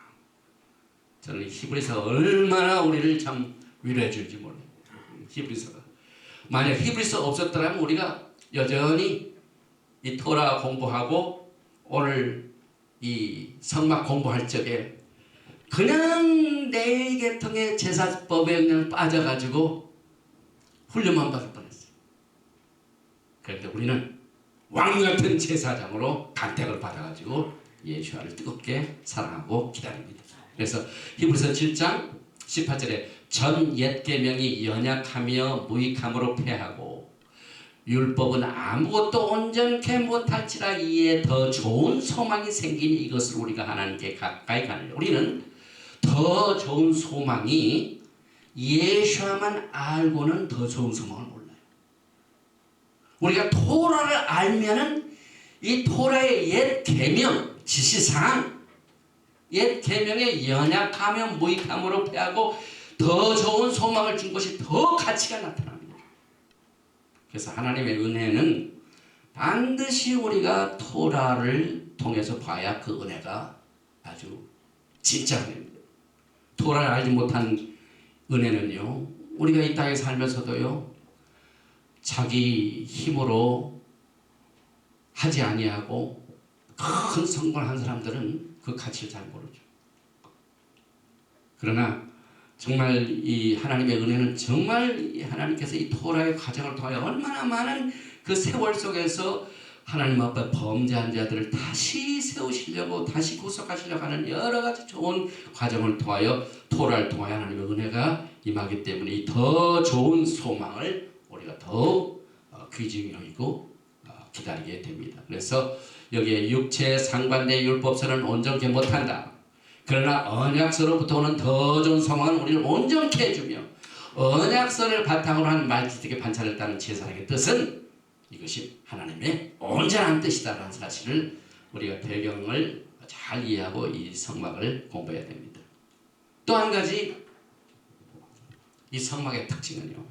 저는 히브리서가 얼마나 우리를 참 위로해 줄지 몰라요. 히브리서가 만약 히브리서 없었더라면 우리가 여전히 이 토라 공부하고 오늘 이 성막 공부할 적에 그냥 레위 계통의 제사법에 그냥 빠져가지고 훈련만 받을 뻔했어요. 그런데 우리는 왕 같은 제사장으로 간택을 받아가지고 예수를 뜨겁게 사랑하고 기다립니다. 그래서 히브리서 7장 18절에 전 옛 계명이 연약하며 무익함으로 패하고 율법은 아무것도 온전케 못할지라 이에 더 좋은 소망이 생기니 이것을 우리가 하나님께 가까이 가느냐. 우리는 더 좋은 소망이 예수만 알고는 더 좋은 소망을 몰라요. 우리가 토라를 알면은 이 토라의 옛 계명, 지시사항, 옛 계명의 연약하며 무익함으로 패하고 더 좋은 소망을 준 것이 더 가치가 나타납니다. 그래서 하나님의 은혜는 반드시 우리가 토라를 통해서 봐야 그 은혜가 아주 진짜 은혜입니다. 토라를 알지 못한 은혜는요, 우리가 이 땅에 살면서도요, 자기 힘으로 하지 아니하고 큰 성공을 한 사람들은 그 가치를 잘 모르죠. 그러나 정말 이 하나님의 은혜는 정말 하나님께서 이 토라의 과정을 통하여 얼마나 많은 그 세월 속에서 하나님 앞에 범죄한 자들을 다시 세우시려고 다시 구속하시려고 하는 여러 가지 좋은 과정을 통하여 토라를 통하여 하나님의 은혜가 임하기 때문에 이 더 좋은 소망을 우리가 더욱 귀중히 여기고 기다리게 됩니다. 그래서 여기에 육체의 상관된 율법서는 온전케 못한다. 그러나 언약서로부터 오는 더 좋은 소망은 우리를 온전케 해주며 언약서를 바탕으로 한 말기드게 반차를 따는 제사장의 뜻은 이것이 하나님의 온전한 뜻이다라는 사실을 우리가 배경을 잘 이해하고 이 성막을 공부해야 됩니다. 또 한 가지 이 성막의 특징은요.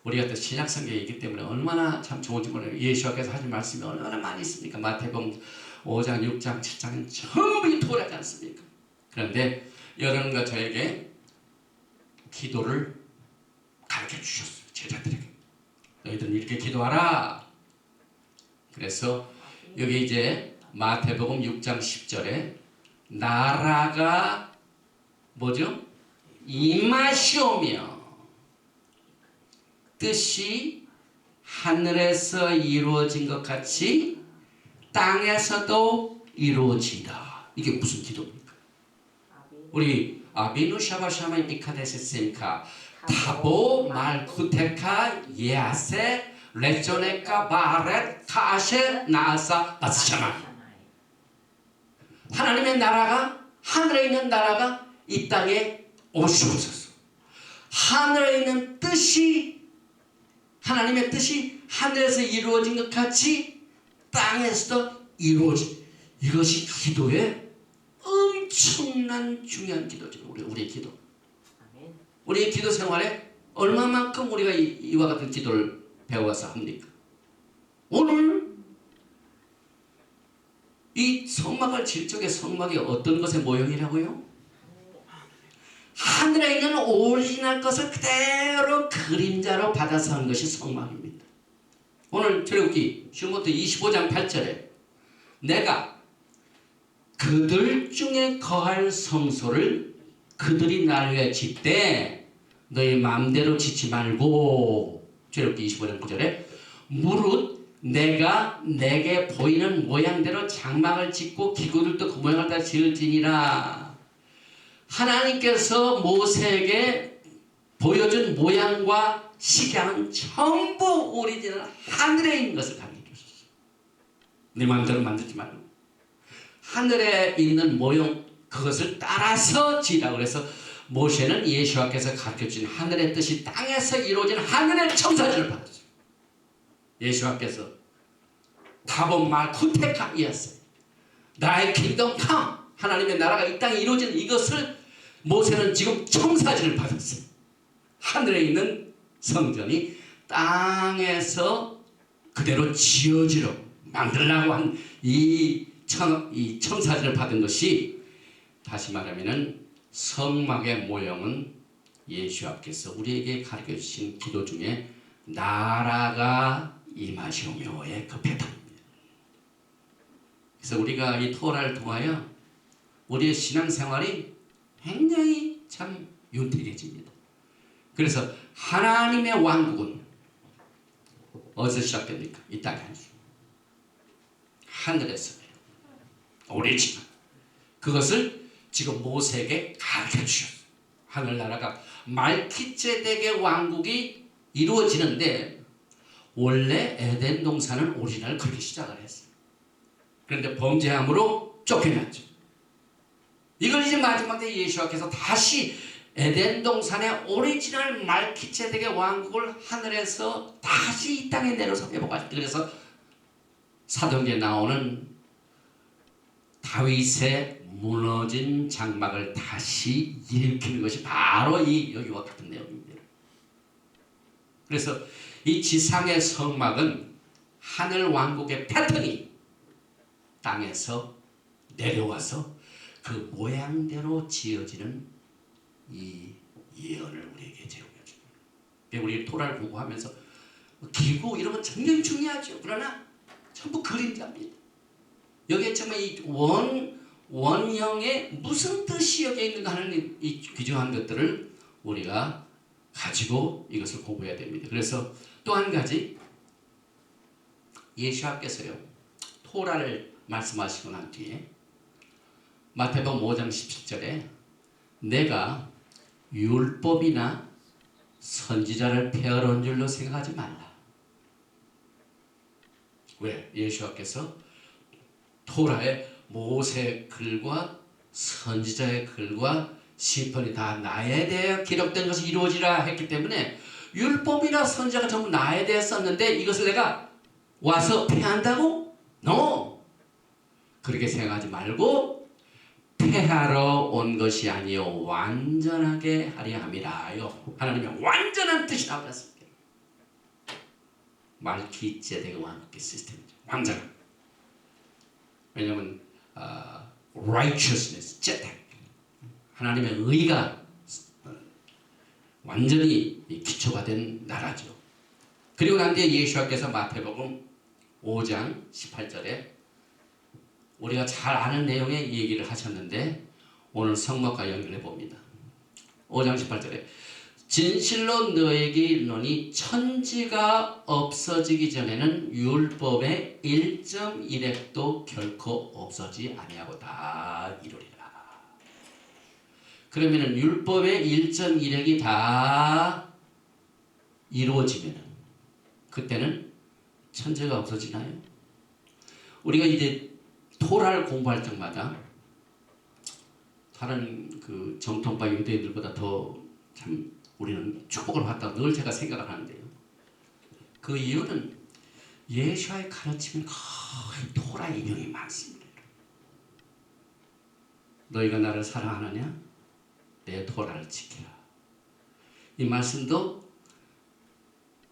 우리가 또 신약 성경에 있기 때문에 얼마나 참 좋은지 모르겠어요. 예수께서 하신 말씀이 얼마나 많이 있습니까? 마태복음 5장, 6장, 7장은 전부 이 토라지 않습니까? 그런데 여러분과 저에게 기도를 가르쳐 주셨어요. 제자들에게. 너희들은 이렇게 기도하라. 그래서 여기 이제 마태복음 6장 10절에 나라가 뭐죠? 임하시오며 뜻이 하늘에서 이루어진 것 같이 땅에서도 이루어지다. 이게 무슨 기도입니까? 우리 아비누 샤바샤마 미카데세세미카 타보 말쿠테카 예아세 레조네카 바렛 카셰 나사 바스샤마. 하나님의 나라가 하늘에 있는 나라가 이 땅에 오시옵소서. 하늘에 있는 뜻이 하나님의 뜻이 하늘에서 이루어진 것 같이 땅에서도 이루어진 이것이 기도의 엄청난 중요한 기도죠. 우리의 기도. 우리의 기도 생활에 얼마만큼 우리가 이와 같은 기도를 배워서 합니까? 오늘 이 성막을 질 적에 성막이 어떤 것의 모형이라고요? 하늘에 있는 오리지널 것을 그대로 그림자로 받아서 한 것이 성막입니다. 오늘 출애굽기 슈모트 25장 8절에 내가 그들 중에 거할 성소를 그들이 날 위해 짓되 너희 마음대로 짓지 말고 출애굽기 25장 9절에 무릇 내가 내게 보이는 모양대로 장막을 짓고 기구들도 그 모양을 따라 지을지니라. 하나님께서 모세에게 보여준 모양과 식양은 전부 오리지널 하늘에 있는 것을 가르쳐 주셨어요. 내 마음대로 만들지 말고 하늘에 있는 모형 그것을 따라서 지으라고. 그래서 모세는 예수와께서 가르쳐준 하늘의 뜻이 땅에서 이루어진 하늘의 청사진을 받았어요. 예수와께서 타본 말 쿠테카이었어요. 나의 킹덤 캄, 하나님의 나라가 이 땅에 이루어진 이것을 모세는 지금 청사진을 받았어요. 하늘에 있는 성전이 땅에서 그대로 지어지려 만들라고 한 이 청사진을 받은 것이 다시 말하면은 성막의 모형은 예수 앞에서 우리에게 가르쳐 주신 기도 중에 나라가 임하시오며의 그 패턴입니다. 그래서 우리가 이 토라를 통하여 우리의 신앙생활이 굉장히 참 윤택해집니다. 그래서 하나님의 왕국은 어디서 시작됩니까? 이 땅에 아니죠. 하늘에서요. 오리지널. 그것을 지금 모세에게 가르쳐 주셨어요. 하늘나라가 말키ጼ덱의 왕국이 이루어지는데 원래 에덴 동산은 오리지널 그렇게 시작을 했어요. 그런데 범죄함으로 쫓겨났죠. 이걸 이제 마지막 때 예수와께서 다시 에덴 동산의 오리지널 말키ጼ덱의 왕국을 하늘에서 다시 이 땅에 내려서 회복하셨다. 그래서 사도행전에 나오는 다윗의 무너진 장막을 다시 일으키는 것이 바로 이 여기와 같은 내용입니다. 그래서 이 지상의 성막은 하늘 왕국의 패턴이 땅에서 내려와서 그 모양대로 지어지는 이 예언을 우리에게 제공해 줍니다. 우리 토라를 공부하면서 기구 이런 건 굉장히 중요하죠. 그러나 전부 그림자입니다. 여기에 정말 이 원형의 무슨 뜻이 여기에 있는가 하는 이 귀중한 것들을 우리가 가지고 이것을 공부해야 됩니다. 그래서 또 한 가지, 예수님께서요 토라를 말씀하시고 난 뒤에 마태복음 5장 17절에 내가 율법이나 선지자를 폐하러 온 줄로 생각하지 말라. 왜? 예수님께서 토라의 모세의 글과 선지자의 글과 시편이 다 나에 대해 기록된 것이 이루어지라 했기 때문에 율법이나 선지자가 전부 나에 대해 썼는데 이것을 내가 와서 폐한다고? No! 그렇게 생각하지 말고 폐하러 온 것이 아니요 완전하게 하려 함이라. 이거 하나님의 완전한 뜻이 나오지 않습니까? 말기ጼ덱의 왕국의 시스템이죠. 완전한. 왜냐하면 righteousness, 제덱, 하나님의 의가 완전히 기초가 된 나라죠. 그리고 난 뒤에 예수님께서 마태복음 5장 18절에 우리가 잘 아는 내용의 얘기를 하셨는데 오늘 성막과 연결해 봅니다. 5장 18절에 진실로 너에게 이르노니 천지가 없어지기 전에는 율법의 1.1획도 결코 없어지지 아니하고다 이루리라. 그러면은 율법의 1.1획이 다 이루어지면은 그때는 천지가 없어지나요? 우리가 이제 토라를 공부할 때마다 다른 그 정통파 유대인들보다 더 참 우리는 축복을 받다고 늘 제가 생각을 하는데요. 그 이유는 예수와의 가르침이 거의 토라 인용이 많습니다. 너희가 나를 사랑하느냐? 내 토라를 지키라. 이 말씀도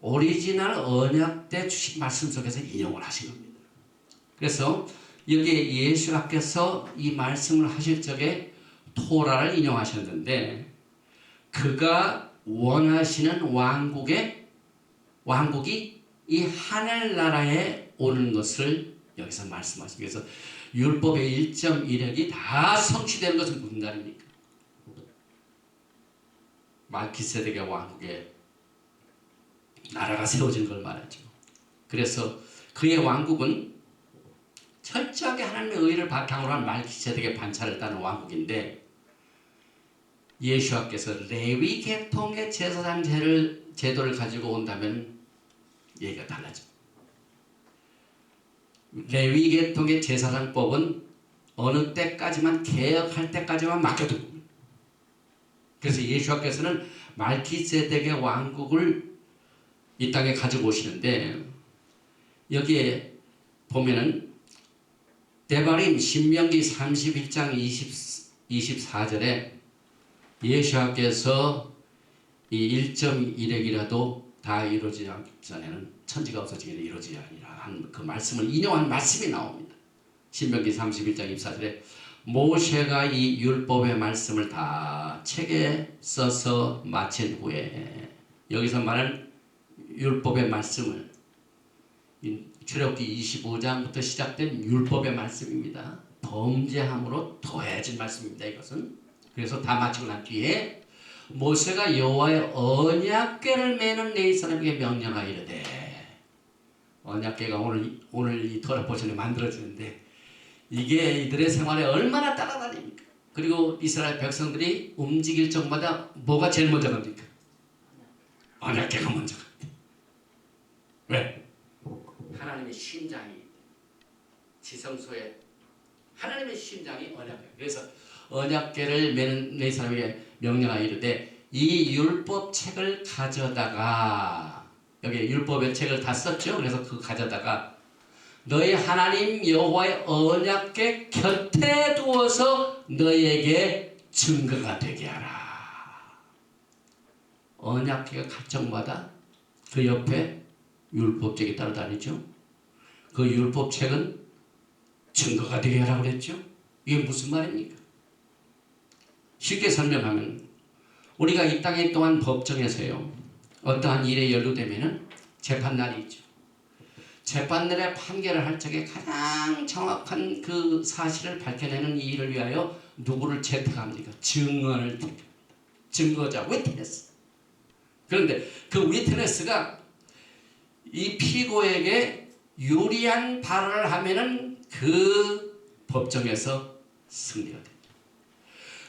오리지널 언약 때 주신 말씀 속에서 인용을 하신 겁니다. 그래서 여기에 예수님께서 이 말씀을 하실 적에 토라를 인용하셨는데 그가 원하시는 왕국이 이 하늘나라에 오는 것을 여기서 말씀하십니다. 그래서 율법의 1.1획이 다 성취되는 것은 무슨 날입니까? 말기세덱의 왕국에 나라가 세워진 걸 말하죠. 그래서 그의 왕국은 철저하게 하나님의 의를 바탕으로 한 말기세덱의 반차를 따는 왕국인데 예수님께서 레위 계통의 제사장 제도를 가지고 온다면 얘기가 달라져. 레위 계통의 제사장법은 어느 때까지만 개혁할 때까지만 맡겨두고 그래서 예수님께서는 말기세덱의 왕국을 이 땅에 가지고 오시는데 여기에 보면은 데바림 신명기 31장 24절에 예수님께서 이 1.1획이라도 다 이루어지지 않기 전에는 천지가 없어지기는 이루어지지 아니라 한 그 말씀을 인용한 말씀이 나옵니다. 신명기 31장 24절에 모세가 이 율법의 말씀을 다 책에 써서 마친 후에 여기서 말하는 율법의 말씀을 출애굽기 25장부터 시작된 율법의 말씀입니다. 범죄함으로 더해진 말씀입니다. 이것은 그래서 다 마치고 난 뒤에 모세가 여호와의 언약궤를 매는 네 사람에게 명령하이르되 언약궤가 오늘 이 토라 포션에 만들어지는데 이게 이들의 생활에 얼마나 따라다닙니까? 그리고 이스라엘 백성들이 움직일 적마다 뭐가 제일 먼저 갑니까? 언약궤가 먼저 갑니다. 왜? 하나님의 심장이 지성소에 하나님의 심장이 언약궤. 그래서 언약궤를 매는 네 사람에게 명령하이르되 이 율법 책을 가져다가 여기 율법의 책을 다 썼죠. 그래서 그 가져다가 너희 하나님 여호와의 언약궤 곁에 두어서 너희에게 증거가 되게 하라. 언약궤가 갈 적마다 그 옆에 율법책이 따라다니죠. 그 율법책은 증거가 되게 하라고 그랬죠. 이게 무슨 말입니까? 쉽게 설명하면 우리가 이 땅에 또한 법정에서요 어떠한 일에 연루되면은 재판날이 있죠. 재판들의 판결을 할 적에 가장 정확한 그 사실을 밝혀내는 이 일을 위하여 누구를 채택합니까? 증언을 택합니다. 증거자, 위트네스. 그런데 그 위트네스가 이 피고에게 유리한 발언을 하면은 그 법정에서 승리가 됩니다.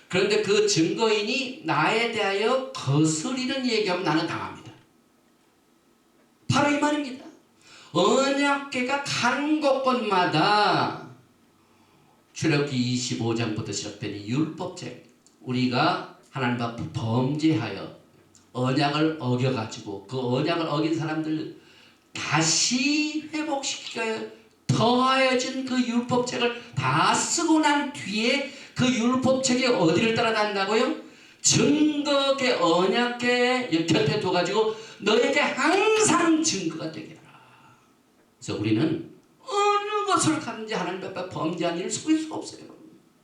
그런데 그 증거인이 나에 대하여 거스리는 얘기하면 나는 당합니다. 바로 이 말입니다. 언약궤가 가는 곳곳마다 출애굽기 25장부터 시작된 이 율법책, 우리가 하나님 앞에 범죄하여 언약을 어겨가지고 그 언약을 어긴 사람들 다시 회복시키기 위하여 더하여진 그 율법책을 다 쓰고 난 뒤에 그 율법책이 어디를 따라간다고요? 증거의 언약궤 곁에 둬가지고 너에게 항상 증거가 되게 하라. 그래서 우리는 어느 것을 가든지 하나님 앞에 범죄한 일을 속일 수가 없어요.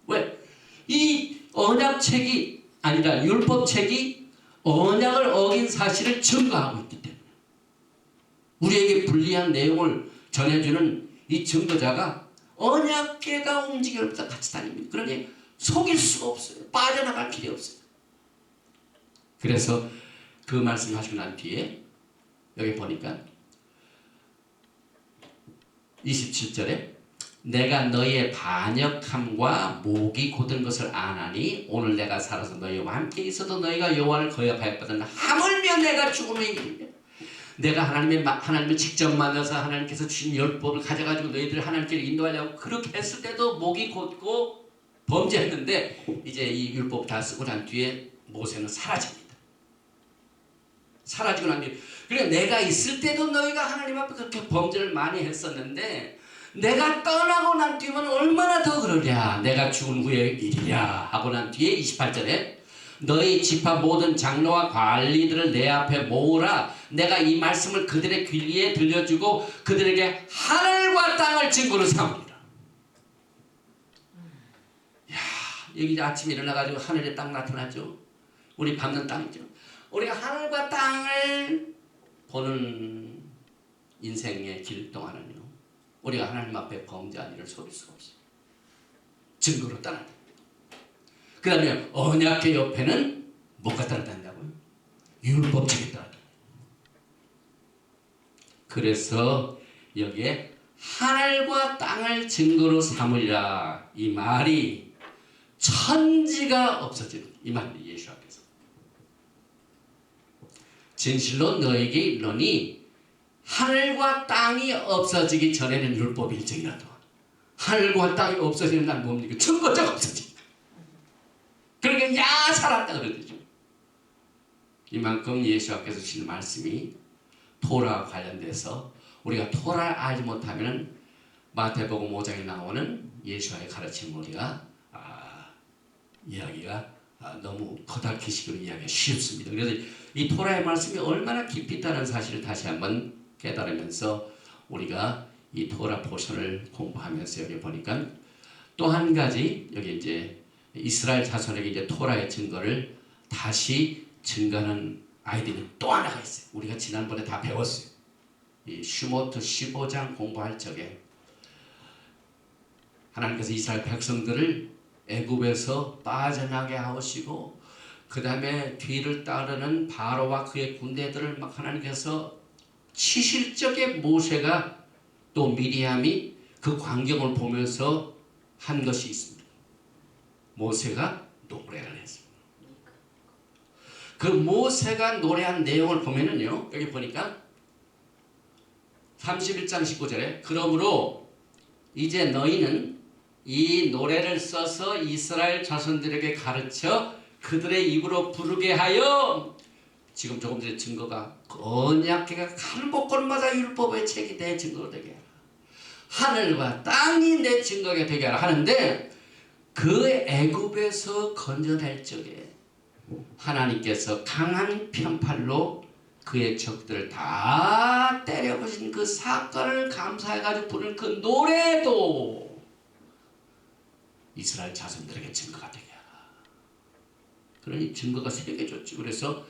왜? 이 언약책이 아니라 율법책이 언약을 어긴 사실을 증거하고 있기 때문에 우리에게 불리한 내용을 전해주는 이 증거자가 언약궤가 움직이면서 같이 다닙니다. 그러니 속일 수가 없어요. 빠져나갈 길이 없어요. 그래서 그 말씀을 하시고 난 뒤에 여기 보니까 27절에 내가 너희의 반역함과 목이 곧은 것을 아나니 오늘 내가 살아서 너희와 함께 있어도 너희가 여호와를 거역하였거든 하물며 내가 죽음에 이르며 내가 하나님을 직접 만나서 하나님께서 주신 율법을 가져가지고 너희들을 하나님께로 인도하려고 그렇게 했을 때도 목이 곧고 범죄했는데 이제 이 율법 다 쓰고 난 뒤에 모세는 사라집니다. 사라지고 난 뒤에 그래 내가 있을 때도 너희가 하나님 앞에 그렇게 범죄를 많이 했었는데 내가 떠나고 난 뒤면 얼마나 더 그러랴. 내가 죽은 후에 일이랴 하고 난 뒤에 28절에 너희 지파 모든 장로와 관리들을 내 앞에 모으라. 내가 이 말씀을 그들의 귀에 들려주고 그들에게 하늘과 땅을 증거로 삼으리라. 야, 여기 아침에 일어나가지고 하늘에 땅 나타나죠. 우리 밟는 땅이죠. 우리가 하늘과 땅을 보는 인생의 길 동안은요, 우리가 하나님 앞에 범죄한 일을 속일 수가 없어요. 증거로 따라다. 그 다음에 언약궤 옆에는 뭐가 따라다닌다고요? 율법책이 따라다녀요. 그래서 여기에 하늘과 땅을 증거로 삼으리라 이 말이 천지가 없어지는 이 말입니다. 예수께서 진실로 너에게 이르노니 하늘과 땅이 없어지기 전에는 율법이 일정이라도 하늘과 땅이 없어지는 날 뭡니까? 증거자가 없어집니다. 그러니까 야 살았다 그러죠. 이만큼 예수께서 주신 말씀이 토라와 관련돼서 우리가 토라를 알지 못하면 마태복음 5장에 나오는 예수와의 가르침을 우리가 이야기가 너무 거다키식으로 이야기가 쉽습니다. 그래서 이 토라의 말씀이 얼마나 깊이 있다는 사실을 다시 한번 깨달으면서 우리가 이 토라 포션을 공부하면서 여기 보니까 또 한 가지 여기 이제 이스라엘 자손에게 이제 토라의 증거를 다시 증거하는 아이들이 또 하나가 있어요. 우리가 지난번에 다 배웠어요. 이 슈모트 15장 공부할 적에 하나님께서 이스라엘 백성들을 애굽에서 빠져나게 하시고 그 다음에 뒤를 따르는 바로와 그의 군대들을 막 하나님께서 치실 적에 모세가 또 미리암이 그 광경을 보면서 한 것이 있습니다. 모세가 노래를 했습니다. 그 모세가 노래한 내용을 보면은요, 여기 보니까 31장 19절에 그러므로 이제 너희는 이 노래를 써서 이스라엘 자손들에게 가르쳐 그들의 입으로 부르게 하여 지금 조금 전에 증거가 언약궤가 가는 곳곳마다 율법의 책이 내 증거가 되게 하라. 하늘과 땅이 내 증거가 되게 하라 하는데 그 애굽에서 건져낼 적에 하나님께서 강한 편팔로 그의 적들을 다 때려부신 그 사건을 감사해가지고 부르는 그 노래도 이스라엘 자손들에게 증거가 되게 하라. 그러니 증거가 세게 줬죠. 그래서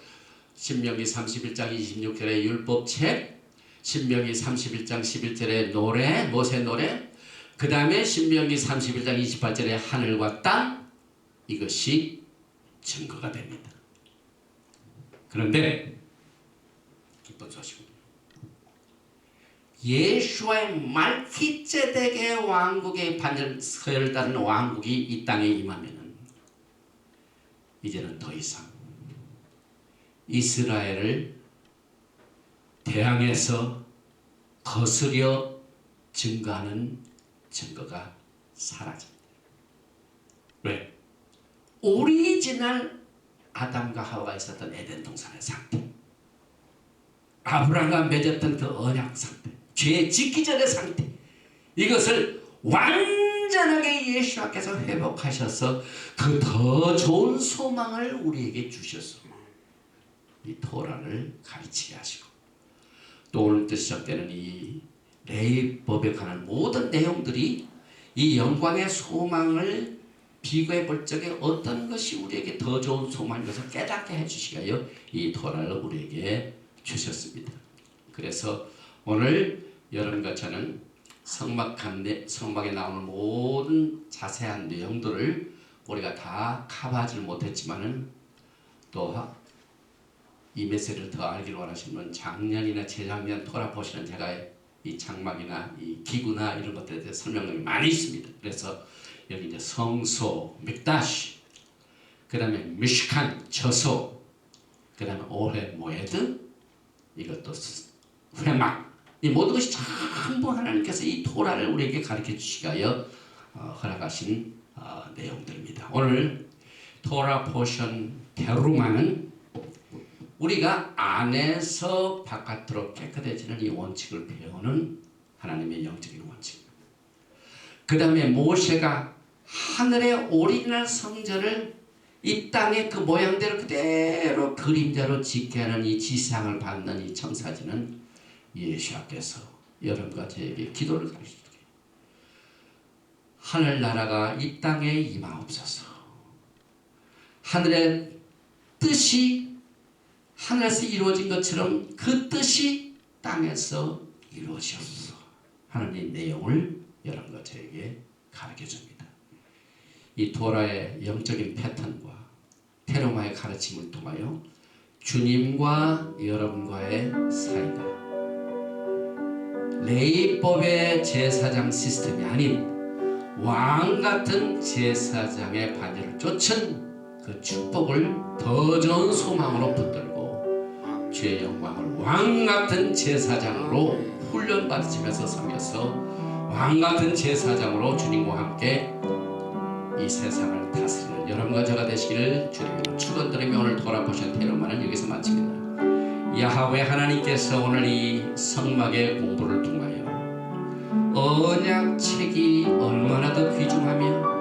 신명기 31장 26절의 율법책 신명기 31장 11절의 노래, 모세 노래, 그 다음에 신명기 31장 28절의 하늘과 땅, 이것이 증거가 됩니다. 그런데 기쁜 소식은 예수와의 말키제덱의 왕국의 반열 서열을 따르는 왕국이 이 땅에 임하면은 이제는 더 이상 이스라엘을 대항해서 거스려 증거하는 증거가 사라집니다. 왜? 오리지널 아담과 하와가 있었던 에덴 동산의 상태, 아브라함과 맺었던 그 언약 상태, 죄 짓기 전의 상태, 이것을 완전하게 예수께서 회복하셔서 그 더 좋은 소망을 우리에게 주셔서 이 토라를 가르치게 하시고, 또 오늘부터 시작되는 이 레위법에 관한 모든 내용들이 이 영광의 소망을 비교해 볼 적에 어떤 것이 우리에게 더 좋은 소망인 것을 깨닫게 해주시기 위하여 이 토라를 우리에게 주셨습니다. 그래서 오늘 여러분과 저는 성막에 나오는 모든 자세한 내용들을 우리가 다 커버하지 못했지만은 또 이 메시지를 더 알기를 원하시면 작년이나 재작년 토라 보시는 제가 이 장막이나 이 기구나 이런 것들에 대해서 설명이 많이 있습니다. 그래서 여기 이제 성소, mikdash, 그 다음에 미시칸, 처소, 그 다음에 오헤 모에드, 이것도 회막, 이 모든 것이 전부 하나님께서 이 토라를 우리에게 가르쳐 주시기 위하여 허락하신 내용들입니다. 오늘 토라 포션 테루마는 우리가 안에서 바깥으로 깨끗해지는 이 원칙을 배우는 하나님의 영적인 원칙입니다. 그 다음에 모세가 하늘의 오리지널 성전을 이 땅의 그 모양대로 그대로 그림자로 짓게 하는 이 지상을 받는 이 청사진은 예수께서 여러분과 저에게 기도를 가르치게, 하늘나라가 이 땅에 임하옵소서. 하늘의 뜻이 하늘에서 이루어진 것처럼 그 뜻이 땅에서 이루어지옵소서 하는 이 내용을 여러분과 저에게 가르쳐줍니다. 이 토라의 영적인 패턴과 테르마의 가르침을 통하여 주님과 여러분과의 사이가 레위법의 제사장 시스템이 아닌 왕같은 제사장의 반열을 쫓은 그 축복을 더 좋은 소망으로 붙들고 주의 영광을 왕같은 제사장으로 훈련받으시면서 섬겨서 왕같은 제사장으로 주님과 함께 이 세상을 다스리는 여러분과 저가 되시기를 주님으로 축원드리며 오늘 돌아보신 테르마는 여기서 마칩니다. 야하웨 하나님께서 오늘 이 성막의 공부를 통하여 언약책이 얼마나 더 귀중하며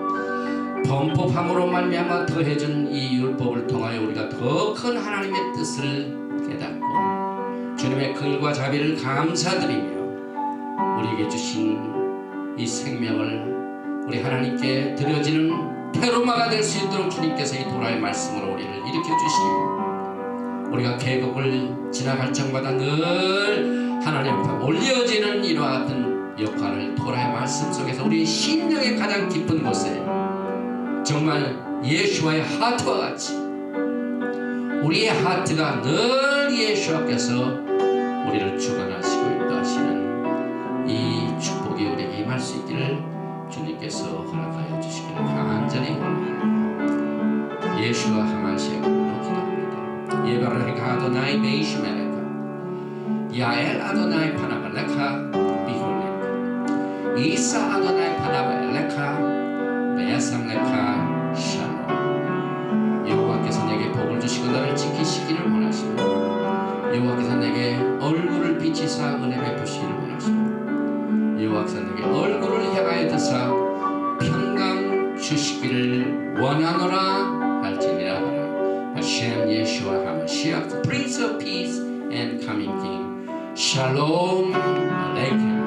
범법함으로 말미암아 더해진 이 율법을 통하여 우리가 더 큰 하나님의 뜻을 깨닫고 주님의 긍휼과 자비를 감사드리며 우리에게 주신 이 생명을 우리 하나님께 드려지는 테르마가 될 수 있도록 주님께서 이 도라의 말씀으로 우리를 일으켜 주시고 우리가 계곡을 지나갈 적마다 늘 하나님 앞에 올려지는 이와 같은 역할을 도라의 말씀 속에서 우리 심령의 가장 깊은 곳에 정말 예수와의 하트와 같이 우리의 하트가 늘 예수께서 우리를 주관하시고 인도하시는 이 축복이 우리에게 임할 수 있기를 주님께서 허락하여 주시기를 간절히 원합니다. 예수와 하마시의 이름으로 기도합니다. 예바르헤가 아도나이 베이시메레카 야엘 아도나이 파나발레카 비홀레카 이사 아도나이 파나발레카 베야상레카 샬롬. 여호와께서 내게 복을 주시고 너를 지키시기를 원하시고 여호와께서 내게 얼굴을 비치사 은혜 베푸시기를 원하시고 여호와께서 내게 얼굴을 향하여 드사 평강 주시기를 원하노라 할지니라 하라. 하셴 예수와 하마시아 Prince of Peace and Coming King Shalom Aleichem.